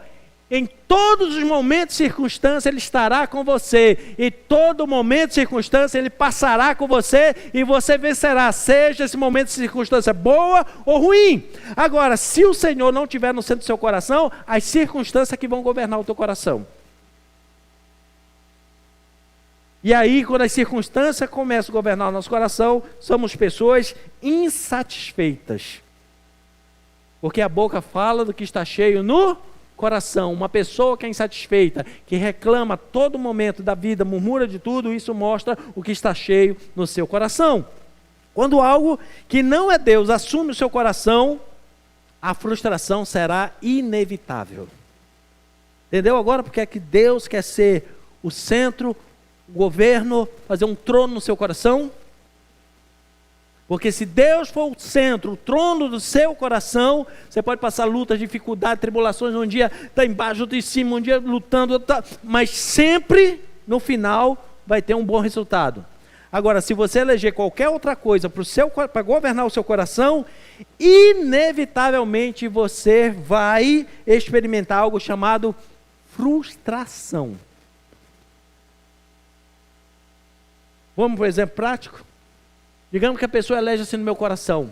em todos os momentos e circunstâncias Ele estará com você. E todo momento e circunstância Ele passará com você e você vencerá, seja esse momento e circunstância boa ou ruim. Agora, se o Senhor não estiver no centro do seu coração, as circunstâncias que vão governar o teu coração. E aí, quando as circunstâncias começam a governar o nosso coração, somos pessoas insatisfeitas. Porque a boca fala do que está cheio no coração. Uma pessoa que é insatisfeita, que reclama a todo momento da vida, murmura de tudo, isso mostra o que está cheio no seu coração. Quando algo que não é Deus assume o seu coração, a frustração será inevitável. Entendeu agora porque é que Deus quer ser o centro, o governo, fazer um trono no seu coração? Porque se Deus for o centro, o trono do seu coração, você pode passar lutas, dificuldades, tribulações, um dia está embaixo, outro em cima, um dia lutando, mas sempre, no final, vai ter um bom resultado. Agora, se você eleger qualquer outra coisa para governar o seu coração, inevitavelmente você vai experimentar algo chamado frustração. Vamos para um exemplo prático? Digamos que a pessoa elege assim no meu coração: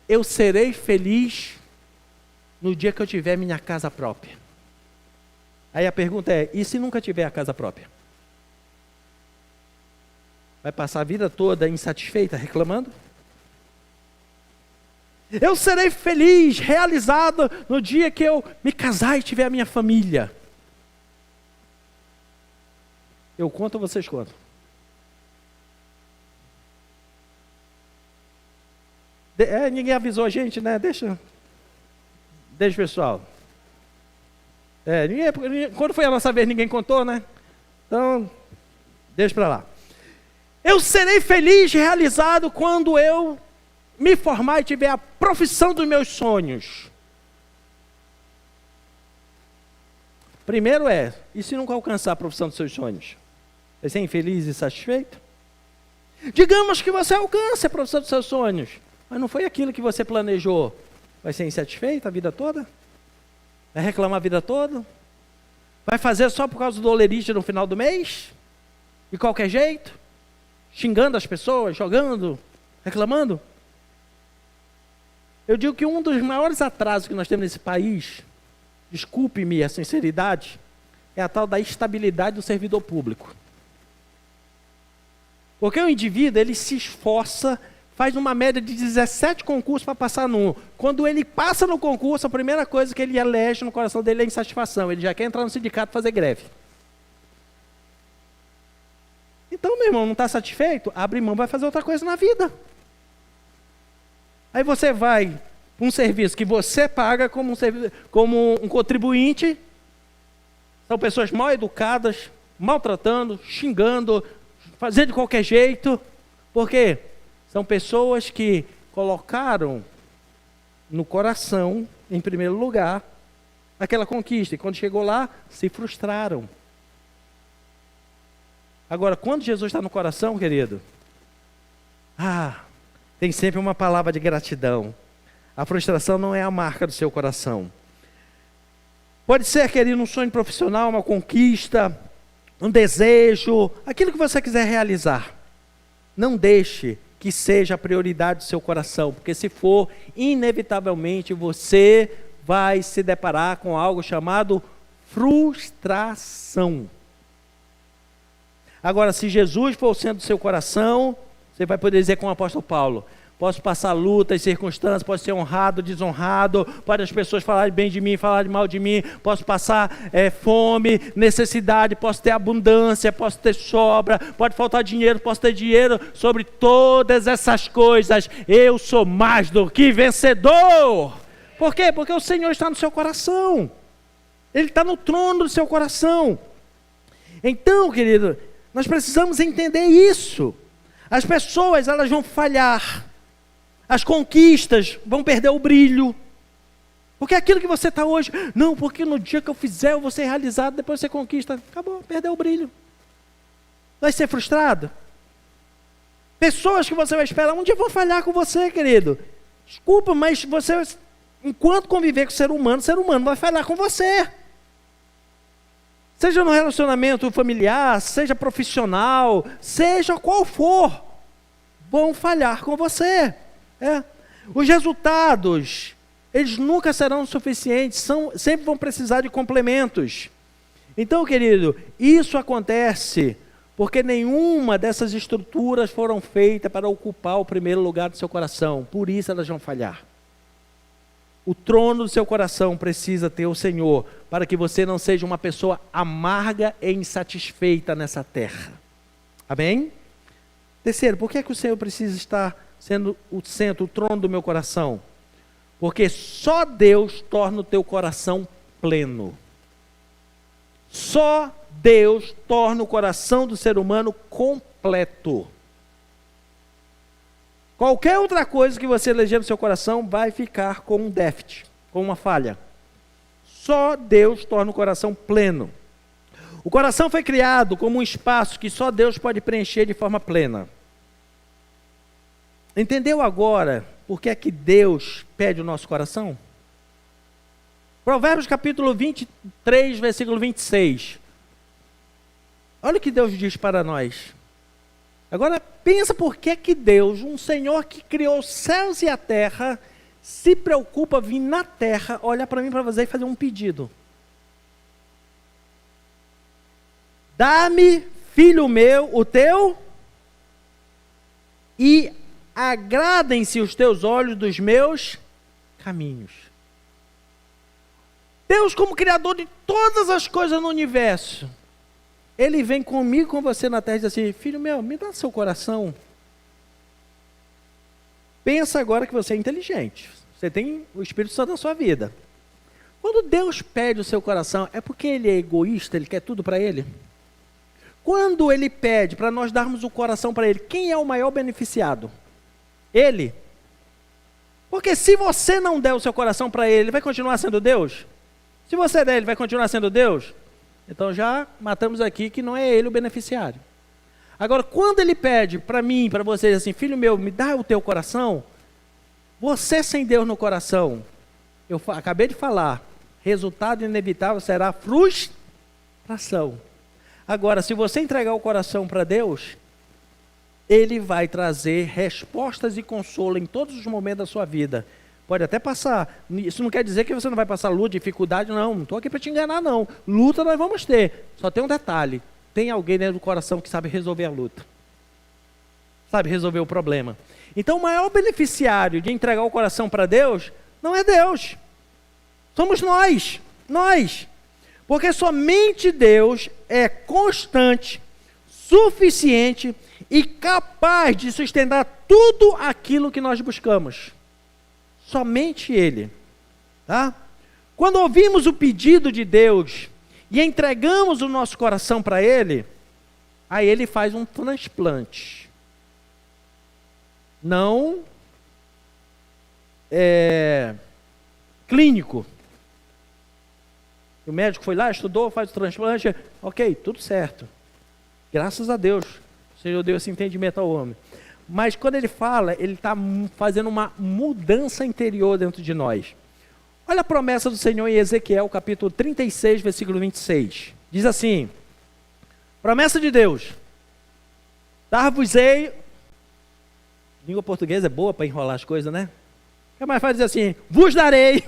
eu serei feliz no dia que eu tiver minha casa própria. Aí a pergunta é: e se nunca tiver a casa própria? Vai passar a vida toda insatisfeita, reclamando? Eu serei feliz, realizado no dia que eu me casar e tiver a minha família. Eu conto ou vocês contam? Ninguém avisou a gente, né? Deixa pessoal. Quando foi a nossa vez, ninguém contou, né? Então, deixa para lá. Eu serei feliz, realizado quando eu me formar e tiver a profissão dos meus sonhos. Primeiro e se nunca alcançar a profissão dos seus sonhos? Vai ser infeliz e satisfeito? Digamos que você alcance a profissão dos seus sonhos, mas não foi aquilo que você planejou. Vai ser insatisfeito a vida toda? Vai reclamar a vida toda? Vai fazer só por causa do olerite no final do mês? De qualquer jeito? Xingando as pessoas, jogando, reclamando? Eu digo que um dos maiores atrasos que nós temos nesse país, desculpe-me a sinceridade, é a tal da estabilidade do servidor público. Porque o indivíduo, ele se esforça, faz uma média de 17 concursos para passar num. Quando ele passa no concurso, a primeira coisa que ele elege no coração dele é insatisfação. Ele já quer entrar no sindicato e fazer greve. Então, meu irmão, não está satisfeito? Abre mão, vai fazer outra coisa na vida. Aí você vai para um serviço que você paga como um contribuinte. São pessoas mal educadas, maltratando, xingando, fazendo de qualquer jeito. Por quê? São pessoas que colocaram no coração, em primeiro lugar, aquela conquista. E quando chegou lá, se frustraram. Agora, quando Jesus está no coração, querido, tem sempre uma palavra de gratidão. A frustração não é a marca do seu coração. Pode ser, querido, um sonho profissional, uma conquista, um desejo, aquilo que você quiser realizar. Não deixe que seja a prioridade do seu coração, porque se for, inevitavelmente você vai se deparar com algo chamado frustração. Agora, se Jesus for o centro do seu coração, você vai poder dizer com o apóstolo Paulo: posso passar lutas, circunstâncias, posso ser honrado, desonrado, podem as pessoas falarem bem de mim, falarem mal de mim, posso passar fome, necessidade, posso ter abundância, posso ter sobra, pode faltar dinheiro, posso ter dinheiro. Sobre todas essas coisas, eu sou mais do que vencedor. Por quê? Porque o Senhor está no seu coração. Ele está no trono do seu coração. Então, querido, nós precisamos entender isso. As pessoas, elas vão falhar. As conquistas vão perder o brilho. Porque aquilo que você está hoje, não, porque no dia que eu fizer eu vou ser realizado, depois você conquista, acabou, perdeu o brilho. Vai ser frustrado. Pessoas que você vai esperar, um dia vão falhar com você, querido. Desculpa, mas você, enquanto conviver com o ser humano vai falhar com você. Seja no relacionamento familiar, seja profissional, seja qual for, vão falhar com você. Os resultados, eles nunca serão suficientes, sempre vão precisar de complementos. Então, querido, isso acontece porque nenhuma dessas estruturas foram feitas para ocupar o primeiro lugar do seu coração. Por isso elas vão falhar. O trono do seu coração precisa ter o Senhor, para que você não seja uma pessoa amarga e insatisfeita nessa terra. Amém? Terceiro, por que o Senhor precisa estar sendo o centro, o trono do meu coração? Porque só Deus torna o teu coração pleno. Só Deus torna o coração do ser humano completo. Qualquer outra coisa que você eleger no seu coração vai ficar com um déficit, com uma falha. Só Deus torna o coração pleno. O coração foi criado como um espaço que só Deus pode preencher de forma plena. Entendeu agora por que é que Deus pede o nosso coração? Provérbios capítulo 23, versículo 26. Olha o que Deus diz para nós. Agora pensa por que que Deus, um Senhor que criou os céus e a terra, se preocupa vir na terra, olhar para mim e para você e fazer um pedido. Dá-me, filho meu, o teu, e agradem-se os teus olhos dos meus caminhos. Deus, como Criador de todas as coisas no universo, Ele vem comigo, com você na terra e diz assim, filho meu, me dá seu coração. Pensa agora que você é inteligente. Você tem o Espírito Santo na sua vida. Quando Deus pede o seu coração, é porque Ele é egoísta, Ele quer tudo para Ele? Quando Ele pede para nós darmos o coração para Ele, quem é o maior beneficiado? Ele. Porque se você não der o seu coração para Ele, Ele vai continuar sendo Deus? Se você der, Ele vai continuar sendo Deus? Então já matamos aqui que não é Ele o beneficiário. Agora, quando Ele pede para mim, para vocês assim, filho meu, me dá o teu coração, você sem Deus no coração, eu acabei de falar, resultado inevitável será frustração. Agora, se você entregar o coração para Deus, Ele vai trazer respostas e consolo em todos os momentos da sua vida. Pode até passar, isso não quer dizer que você não vai passar luta, dificuldade, não estou aqui para te enganar não, luta nós vamos ter, só tem um detalhe, tem alguém dentro do coração que sabe resolver a luta, sabe resolver o problema. Então o maior beneficiário de entregar o coração para Deus, não é Deus, somos nós, porque somente Deus é constante, suficiente e capaz de sustentar tudo aquilo que nós buscamos. Somente Ele, tá? Quando ouvimos o pedido de Deus e entregamos o nosso coração para Ele, aí Ele faz um transplante. Não clínico. O médico foi lá, estudou, faz o transplante, ok, tudo certo. Graças a Deus, o Senhor deu esse entendimento ao homem. Mas quando Ele fala, Ele está fazendo uma mudança interior dentro de nós. Olha a promessa do Senhor em Ezequiel, capítulo 36, versículo 26. Diz assim, promessa de Deus, dar-vos-ei, língua portuguesa é boa para enrolar as coisas, né? É mais fácil dizer assim, vos darei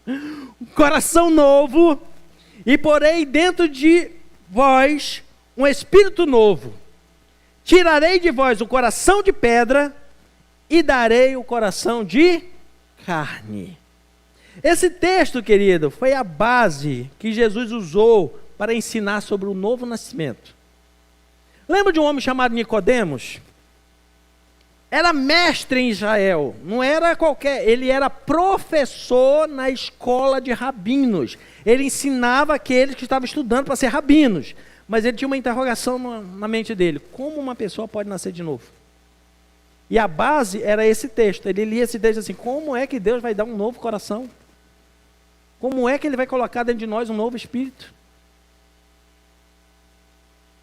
um coração novo e porei dentro de vós um espírito novo. Tirarei de vós o coração de pedra e darei o coração de carne. Esse texto, querido, foi a base que Jesus usou para ensinar sobre o novo nascimento. Lembra de um homem chamado Nicodemos? Era mestre em Israel, não era qualquer, ele era professor na escola de rabinos. Ele ensinava aqueles que estavam estudando para ser rabinos. Mas ele tinha uma interrogação na mente dele. Como uma pessoa pode nascer de novo? E a base era esse texto. Ele lia esse texto assim: como é que Deus vai dar um novo coração? Como é que Ele vai colocar dentro de nós um novo espírito?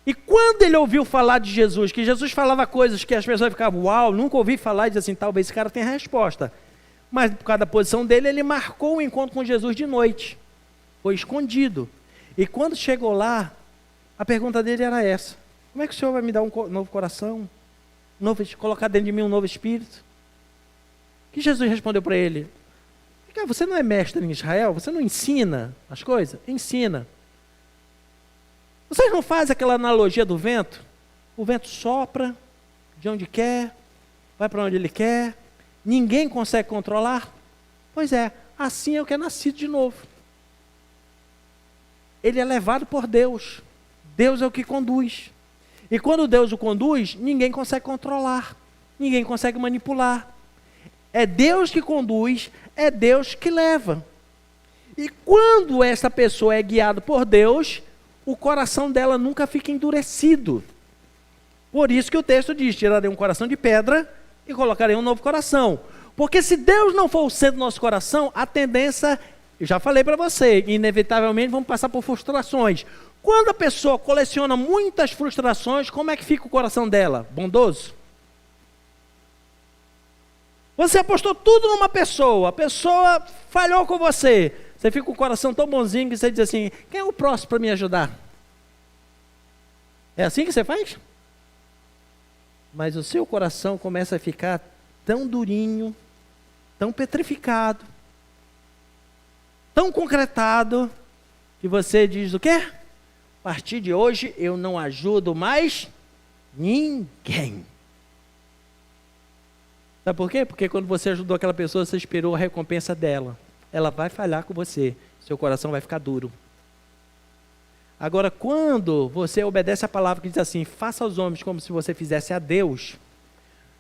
E quando ele ouviu falar de Jesus, que Jesus falava coisas que as pessoas ficavam, uau, nunca ouvi falar, e dizia assim, talvez esse cara tenha resposta. Mas por causa da posição dele, ele marcou o encontro com Jesus de noite. Foi escondido. E quando chegou lá, a pergunta dele era essa: como é que o Senhor vai me dar um novo coração? Colocar dentro de mim um novo espírito? Que Jesus respondeu para ele: cara, você não é mestre em Israel? Você não ensina as coisas? Ensina. Vocês não fazem aquela analogia do vento? O vento sopra de onde quer, vai para onde ele quer, ninguém consegue controlar? Pois é, assim é o que é nascido de novo. Ele é levado por Deus. Deus é o que conduz. E quando Deus o conduz, ninguém consegue controlar, ninguém consegue manipular. É Deus que conduz, é Deus que leva. E quando essa pessoa é guiada por Deus, o coração dela nunca fica endurecido. Por isso que o texto diz: tirarei um coração de pedra e colocarei um novo coração. Porque se Deus não for o centro do nosso coração, a tendência, eu já falei para você, inevitavelmente vamos passar por frustrações. Quando a pessoa coleciona muitas frustrações, como é que fica o coração dela? Bondoso? Você apostou tudo numa pessoa, a pessoa falhou com você. Você fica com o coração tão bonzinho que você diz assim: quem é o próximo para me ajudar? É assim que você faz? Mas o seu coração começa a ficar tão durinho, tão petrificado, tão concretado, que você diz o quê? A partir de hoje eu não ajudo mais ninguém. Sabe por quê? Porque quando você ajudou aquela pessoa, você esperou a recompensa dela. Ela vai falhar com você, seu coração vai ficar duro. Agora, quando você obedece a palavra que diz assim: faça aos homens como se você fizesse a Deus,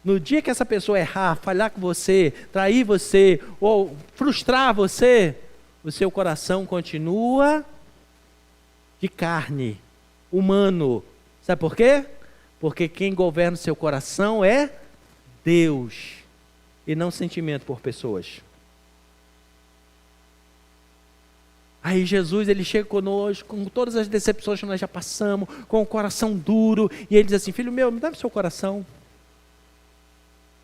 no dia que essa pessoa errar, falhar com você, trair você, ou frustrar você, o seu coração continua de carne, humano. Sabe por quê? Porque quem governa o seu coração é Deus, e não sentimento por pessoas. Aí Jesus, ele chega conosco, com todas as decepções que nós já passamos, com o coração duro, e ele diz assim: filho meu, me dá o seu coração,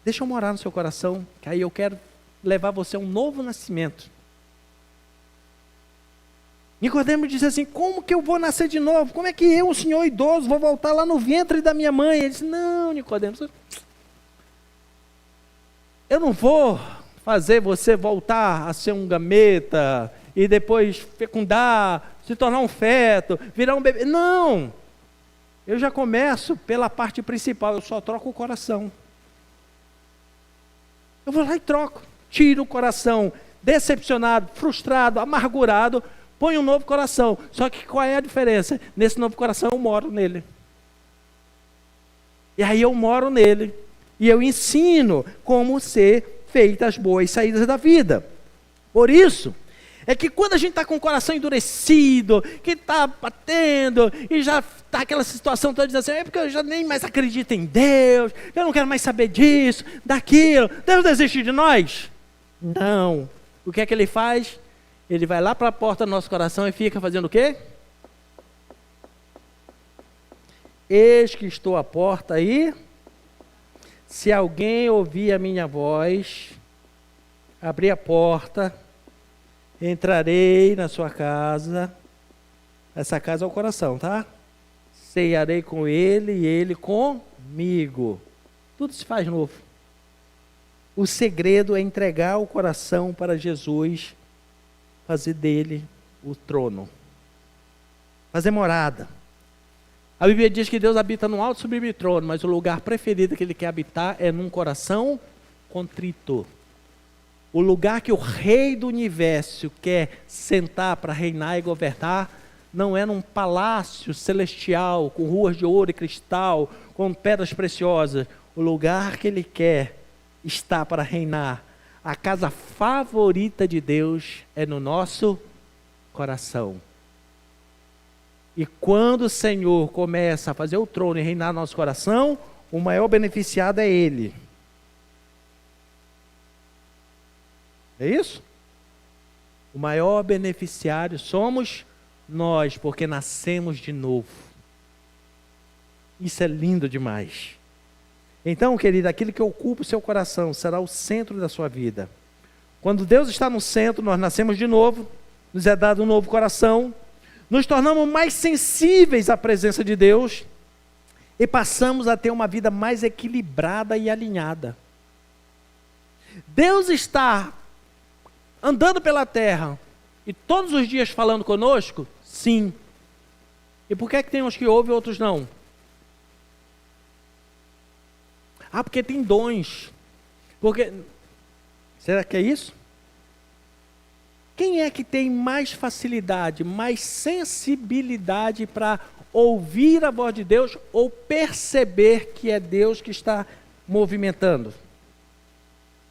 deixa eu morar no seu coração, que aí eu quero levar você a um novo nascimento. Nicodemo diz assim: como que eu vou nascer de novo? Como é que eu, um senhor idoso, vou voltar lá no ventre da minha mãe? Ele disse: não, Nicodemo, eu não vou fazer você voltar a ser um gameta, e depois fecundar, se tornar um feto, virar um bebê. Não! Eu já começo pela parte principal, eu só troco o coração. Eu vou lá e troco. Tiro o coração decepcionado, frustrado, amargurado, ponho um novo coração. Só que qual é a diferença? Nesse novo coração eu moro nele. E aí eu moro nele. E eu ensino como ser feitas as boas saídas da vida. Por isso, é que quando a gente está com o coração endurecido, que está batendo, e já está aquela situação toda, dizendo assim: é porque eu já nem mais acredito em Deus, eu não quero mais saber disso, daquilo, Deus desiste de nós? Não. O que é que ele faz? Ele vai lá para a porta do nosso coração e fica fazendo o quê? Eis que estou à porta aí, se alguém ouvir a minha voz, abrir a porta, entrarei na sua casa. Essa casa é o coração, tá? Ceiarei com ele e ele comigo. Tudo se faz novo. O segredo é entregar o coração para Jesus, fazer dele o trono, fazer morada. A Bíblia diz que Deus habita num alto e sublime trono, mas o lugar preferido que ele quer habitar é num coração contrito. O lugar que o Rei do Universo quer sentar para reinar e governar não é num palácio celestial, com ruas de ouro e cristal, com pedras preciosas. O lugar que ele quer estar para reinar, a casa favorita de Deus, é no nosso coração. E quando o Senhor começa a fazer o trono e reinar no nosso coração, o maior beneficiado é Ele. É isso? O maior beneficiário somos nós, porque nascemos de novo. Isso é lindo demais. Então, querido, aquilo que ocupa o seu coração será o centro da sua vida. Quando Deus está no centro, nós nascemos de novo, nos é dado um novo coração, nos tornamos mais sensíveis à presença de Deus e passamos a ter uma vida mais equilibrada e alinhada. Deus está andando pela terra e todos os dias falando conosco? Sim. E por que é que tem uns que ouvem e outros não? Ah, porque tem dons. Porque... Será que é isso? Quem é que tem mais facilidade, mais sensibilidade para ouvir a voz de Deus ou perceber que é Deus que está movimentando?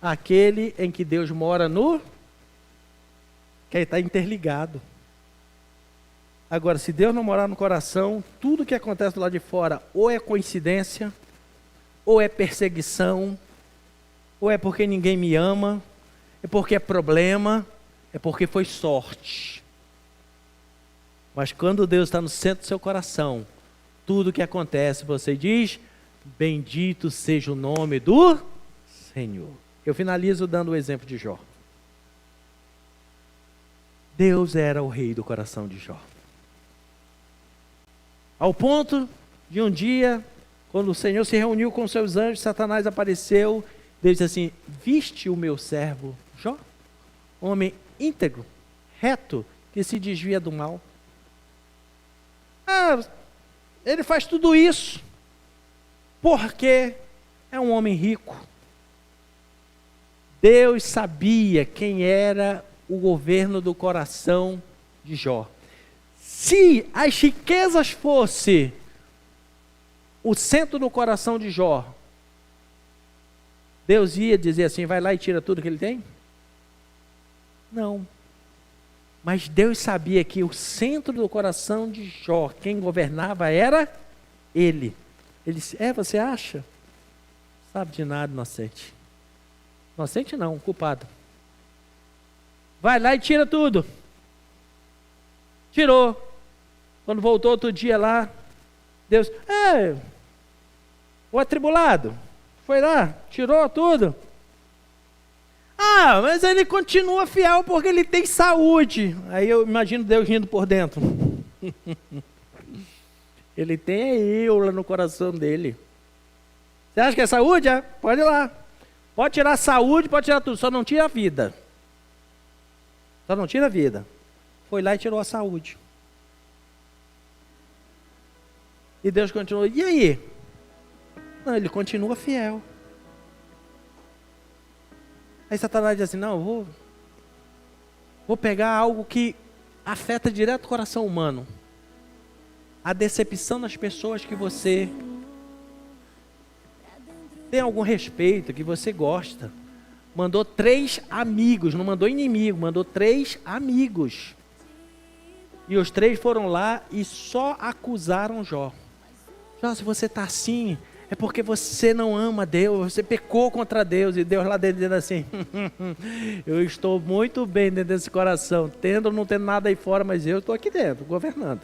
Aquele em que Deus mora no... que está interligado. Agora, se Deus não morar no coração, tudo que acontece do lado de fora ou é coincidência, ou é perseguição, ou é porque ninguém me ama, é porque é problema, é porque foi sorte. Mas quando Deus está no centro do seu coração, tudo que acontece, você diz, bendito seja o nome do Senhor. Eu finalizo dando o exemplo de Jó. Deus era o rei do coração de Jó. Ao ponto de um dia, quando o Senhor se reuniu com seus anjos, Satanás apareceu, Deus disse assim, viste o meu servo Jó? Homem íntegro, reto, que se desvia do mal. Ah, ele faz tudo isso, porque é um homem rico. Deus sabia quem era o governo do coração de Jó. Se as riquezas fossem o centro do coração de Jó, Deus ia dizer assim, vai lá e tira tudo que ele tem? Não. Mas Deus sabia que o centro do coração de Jó, quem governava era ele. Ele disse, você acha? Sabe de nada, inocente. Inocente não, culpado. Vai lá e tira tudo. Tirou. Quando voltou outro dia lá, Deus, o atribulado, foi lá, tirou tudo. Ah, mas ele continua fiel porque ele tem saúde. Aí eu imagino Deus rindo por dentro. Ele tem a eula no coração dele. Você acha que é saúde? Pode ir lá. Pode tirar a saúde, pode tirar tudo, só não tira a vida. Só não tira a vida. Foi lá e tirou a saúde. E Deus continuou, e aí? Não, ele continua fiel. Aí Satanás diz assim, não, vou pegar algo que afeta direto o coração humano. A decepção nas pessoas que você tem algum respeito, que você gosta. Mandou 3 amigos, não mandou inimigo, mandou 3 amigos. E os 3 foram lá e só acusaram Jó. Jó, se você está assim, é porque você não ama Deus, você pecou contra Deus. E Deus lá dentro dizendo assim, eu estou muito bem dentro desse coração, tendo ou não tendo nada aí fora, mas eu estou aqui dentro, governando.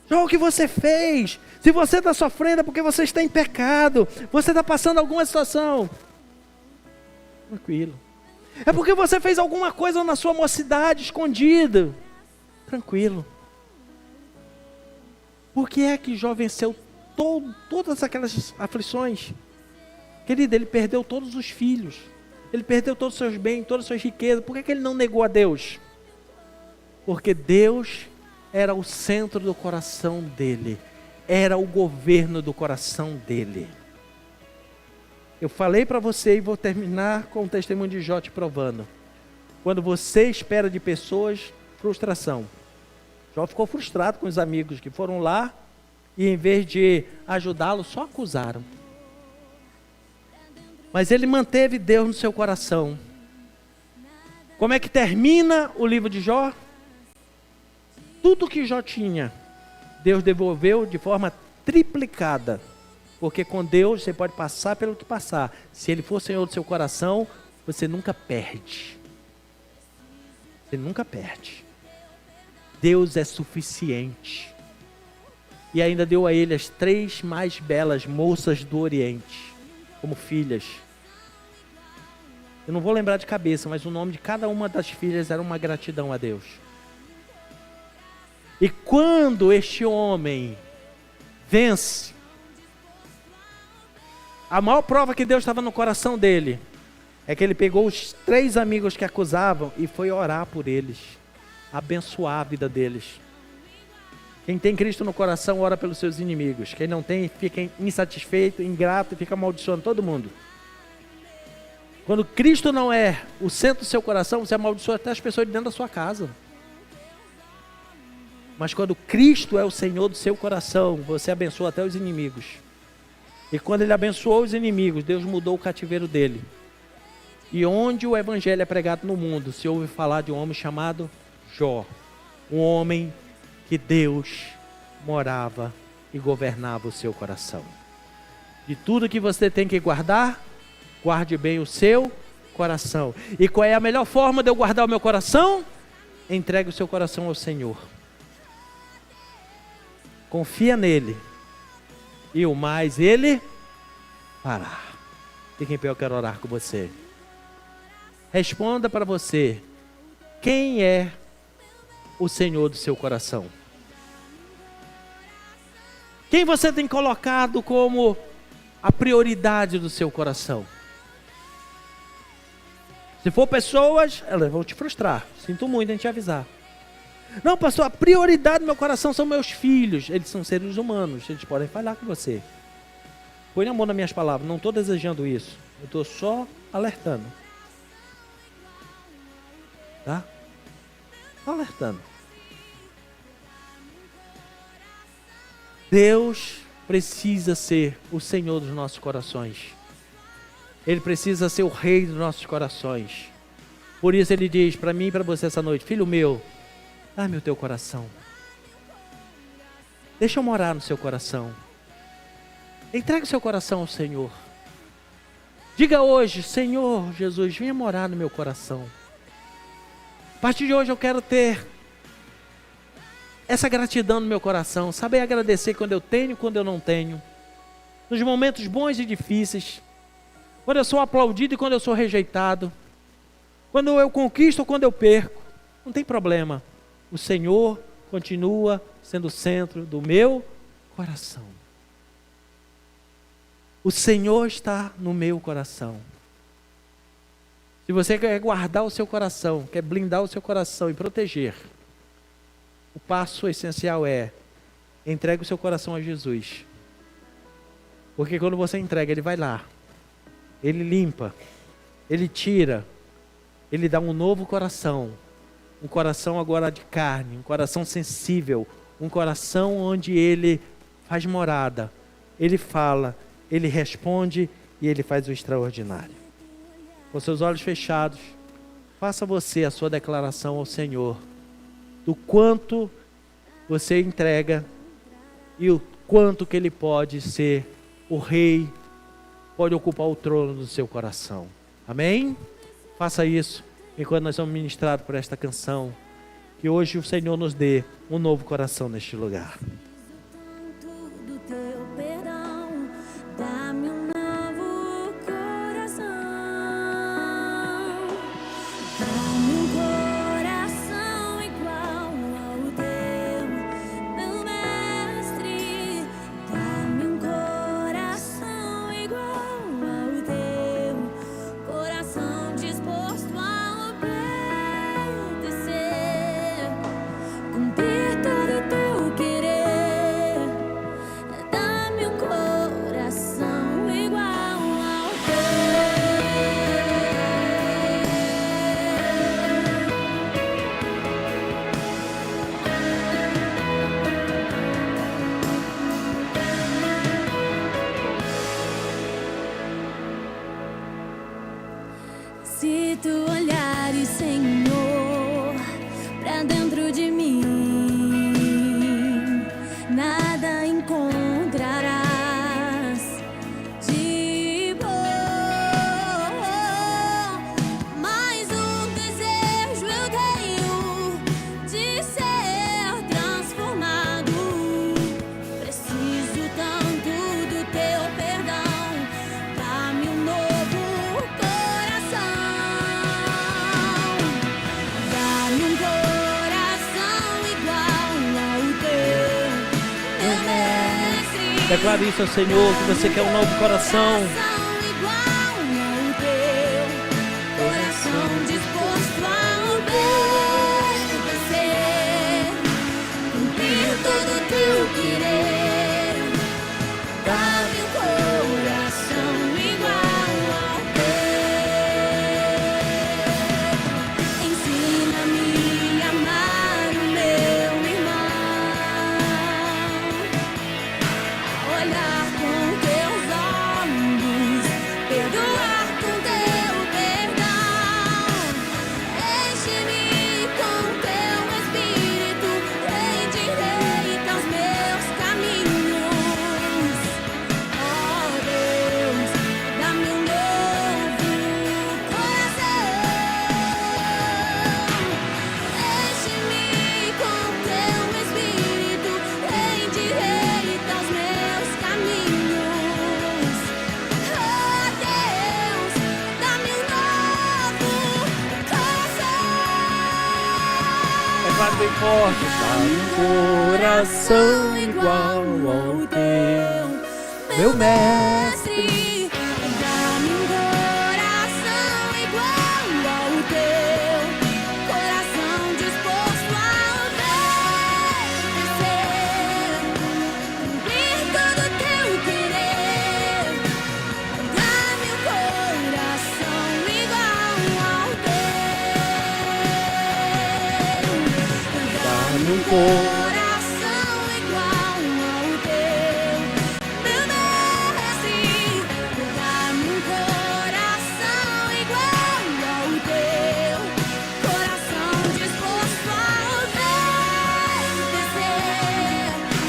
Jó, o que você fez? Se você está sofrendo é porque você está em pecado, você está passando alguma situação. Tranquilo. É porque você fez alguma coisa na sua mocidade, escondido. Tranquilo. Por que é que Jó venceu todas aquelas aflições? Querido, ele perdeu todos os filhos. Ele perdeu todos os seus bens, todas as suas riquezas. Por que ele não negou a Deus? Porque Deus era o centro do coração dele. Era o governo do coração dele. Eu falei para você e vou terminar com o testemunho de Jó te provando. Quando você espera de pessoas, frustração. Jó ficou frustrado com os amigos que foram lá e em vez de ajudá-lo, só acusaram. Mas ele manteve Deus no seu coração. Como é que termina o livro de Jó? Tudo que Jó tinha, Deus devolveu de forma triplicada. Porque com Deus você pode passar pelo que passar. Se Ele for Senhor do seu coração, você nunca perde. Você nunca perde. Deus é suficiente. E ainda deu a ele as 3 mais belas moças do Oriente, como filhas. Eu não vou lembrar de cabeça, mas o nome de cada uma das filhas era uma gratidão a Deus. E quando este homem vence, a maior prova que Deus estava no coração dele é que ele pegou os 3 amigos que acusavam e foi orar por eles, abençoar a vida deles. Quem tem Cristo no coração ora pelos seus inimigos. Quem não tem fica insatisfeito, ingrato e fica amaldiçoando todo mundo. Quando Cristo não é o centro do seu coração, você amaldiçoa até as pessoas de dentro da sua casa. Mas quando Cristo é o Senhor do seu coração, você abençoa até os inimigos. E quando ele abençoou os inimigos, Deus mudou o cativeiro dele. E onde o evangelho é pregado no mundo, se ouve falar de um homem chamado Jó. Um homem que Deus morava e governava o seu coração. De tudo que você tem que guardar, guarde bem o seu coração. E qual é a melhor forma de eu guardar o meu coração? Entregue o seu coração ao Senhor. Confia nele. E o mais ele fará. Fique em pé, eu quero orar com você. Responda para você. Quem é o Senhor do seu coração? Quem você tem colocado como a prioridade do seu coração? Se for pessoas, elas vão te frustrar. Sinto muito em te avisar. Não, pastor, a prioridade do meu coração são meus filhos. Eles são seres humanos, eles podem falhar com você. Põe a mão nas minhas palavras, não estou desejando isso. Eu estou só alertando. Tá? Alertando. Deus precisa ser o Senhor dos nossos corações. Ele precisa ser o Rei dos nossos corações. Por isso ele diz para mim e para você essa noite: filho meu, dá-me o teu coração. Deixa eu morar no seu coração. Entregue o seu coração ao Senhor. Diga hoje: Senhor Jesus, venha morar no meu coração. A partir de hoje eu quero ter essa gratidão no meu coração, saber agradecer quando eu tenho e quando eu não tenho, nos momentos bons e difíceis, quando eu sou aplaudido e quando eu sou rejeitado, quando eu conquisto ou quando eu perco, não tem problema, o Senhor continua sendo o centro do meu coração. O Senhor está no meu coração. Se você quer guardar o seu coração, quer blindar o seu coração e proteger, o passo essencial é: entregue o seu coração a Jesus. Porque quando você entrega, Ele vai lá, Ele limpa, Ele tira, Ele dá um novo coração. Um coração agora de carne, um coração sensível, um coração onde Ele faz morada. Ele fala, Ele responde e Ele faz o extraordinário. Com seus olhos fechados, faça você a sua declaração ao Senhor do quanto você entrega e o quanto que Ele pode ser o Rei, pode ocupar o trono do seu coração. Amém? Faça isso enquanto nós somos ministrados por esta canção. Que hoje o Senhor nos dê um novo coração neste lugar. Se tu olhares, Senhor, pra dentro de mim, nada encontrarás de bom. Declare isso ao Senhor, que você quer um novo coração. Igual ao teu, coração disposto a obedecer, cumprir todo o teu querer. Dá-me um coração igual ao teu. Ensina-me a amar o meu irmão, olhar com teus olhos, perdoar com teu perdão. Enche-me com teu espírito, endireita os meus caminhos. Ó Deus, dá-me um novo coração. Enche-me com teu espírito, endireita os meus caminhos. Ó Deus, dá-me um novo coração. Declare bem forte. Dá-me um coração igual ao teu, meu mestre. Dá-me um coração igual ao teu, coração disposto a obedecer, cumprir todo o teu querer. Dá-me um coração igual ao teu. Dá-me um Coração igual ao teu, meu mestre. Dá-me um coração igual ao teu, coração disposto a obedecer,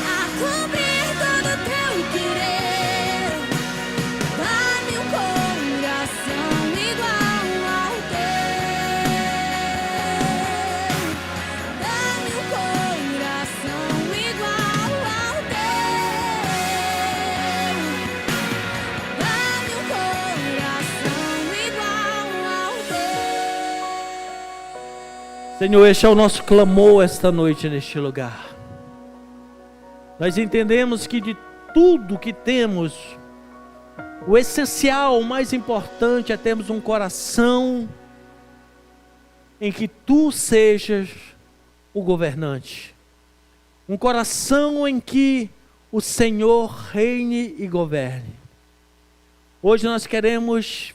a cumprir todo o teu querer. Dá-me um coração igual ao teu. Dá-me um coração igual ao teu. Dá-me um coração igual ao teu. Senhor, este é o nosso clamor esta noite neste lugar. Nós entendemos que de tudo que temos, o essencial, o mais importante é termos um coração em que Tu sejas o governante. Um coração em que o Senhor reine e governe. Hoje nós queremos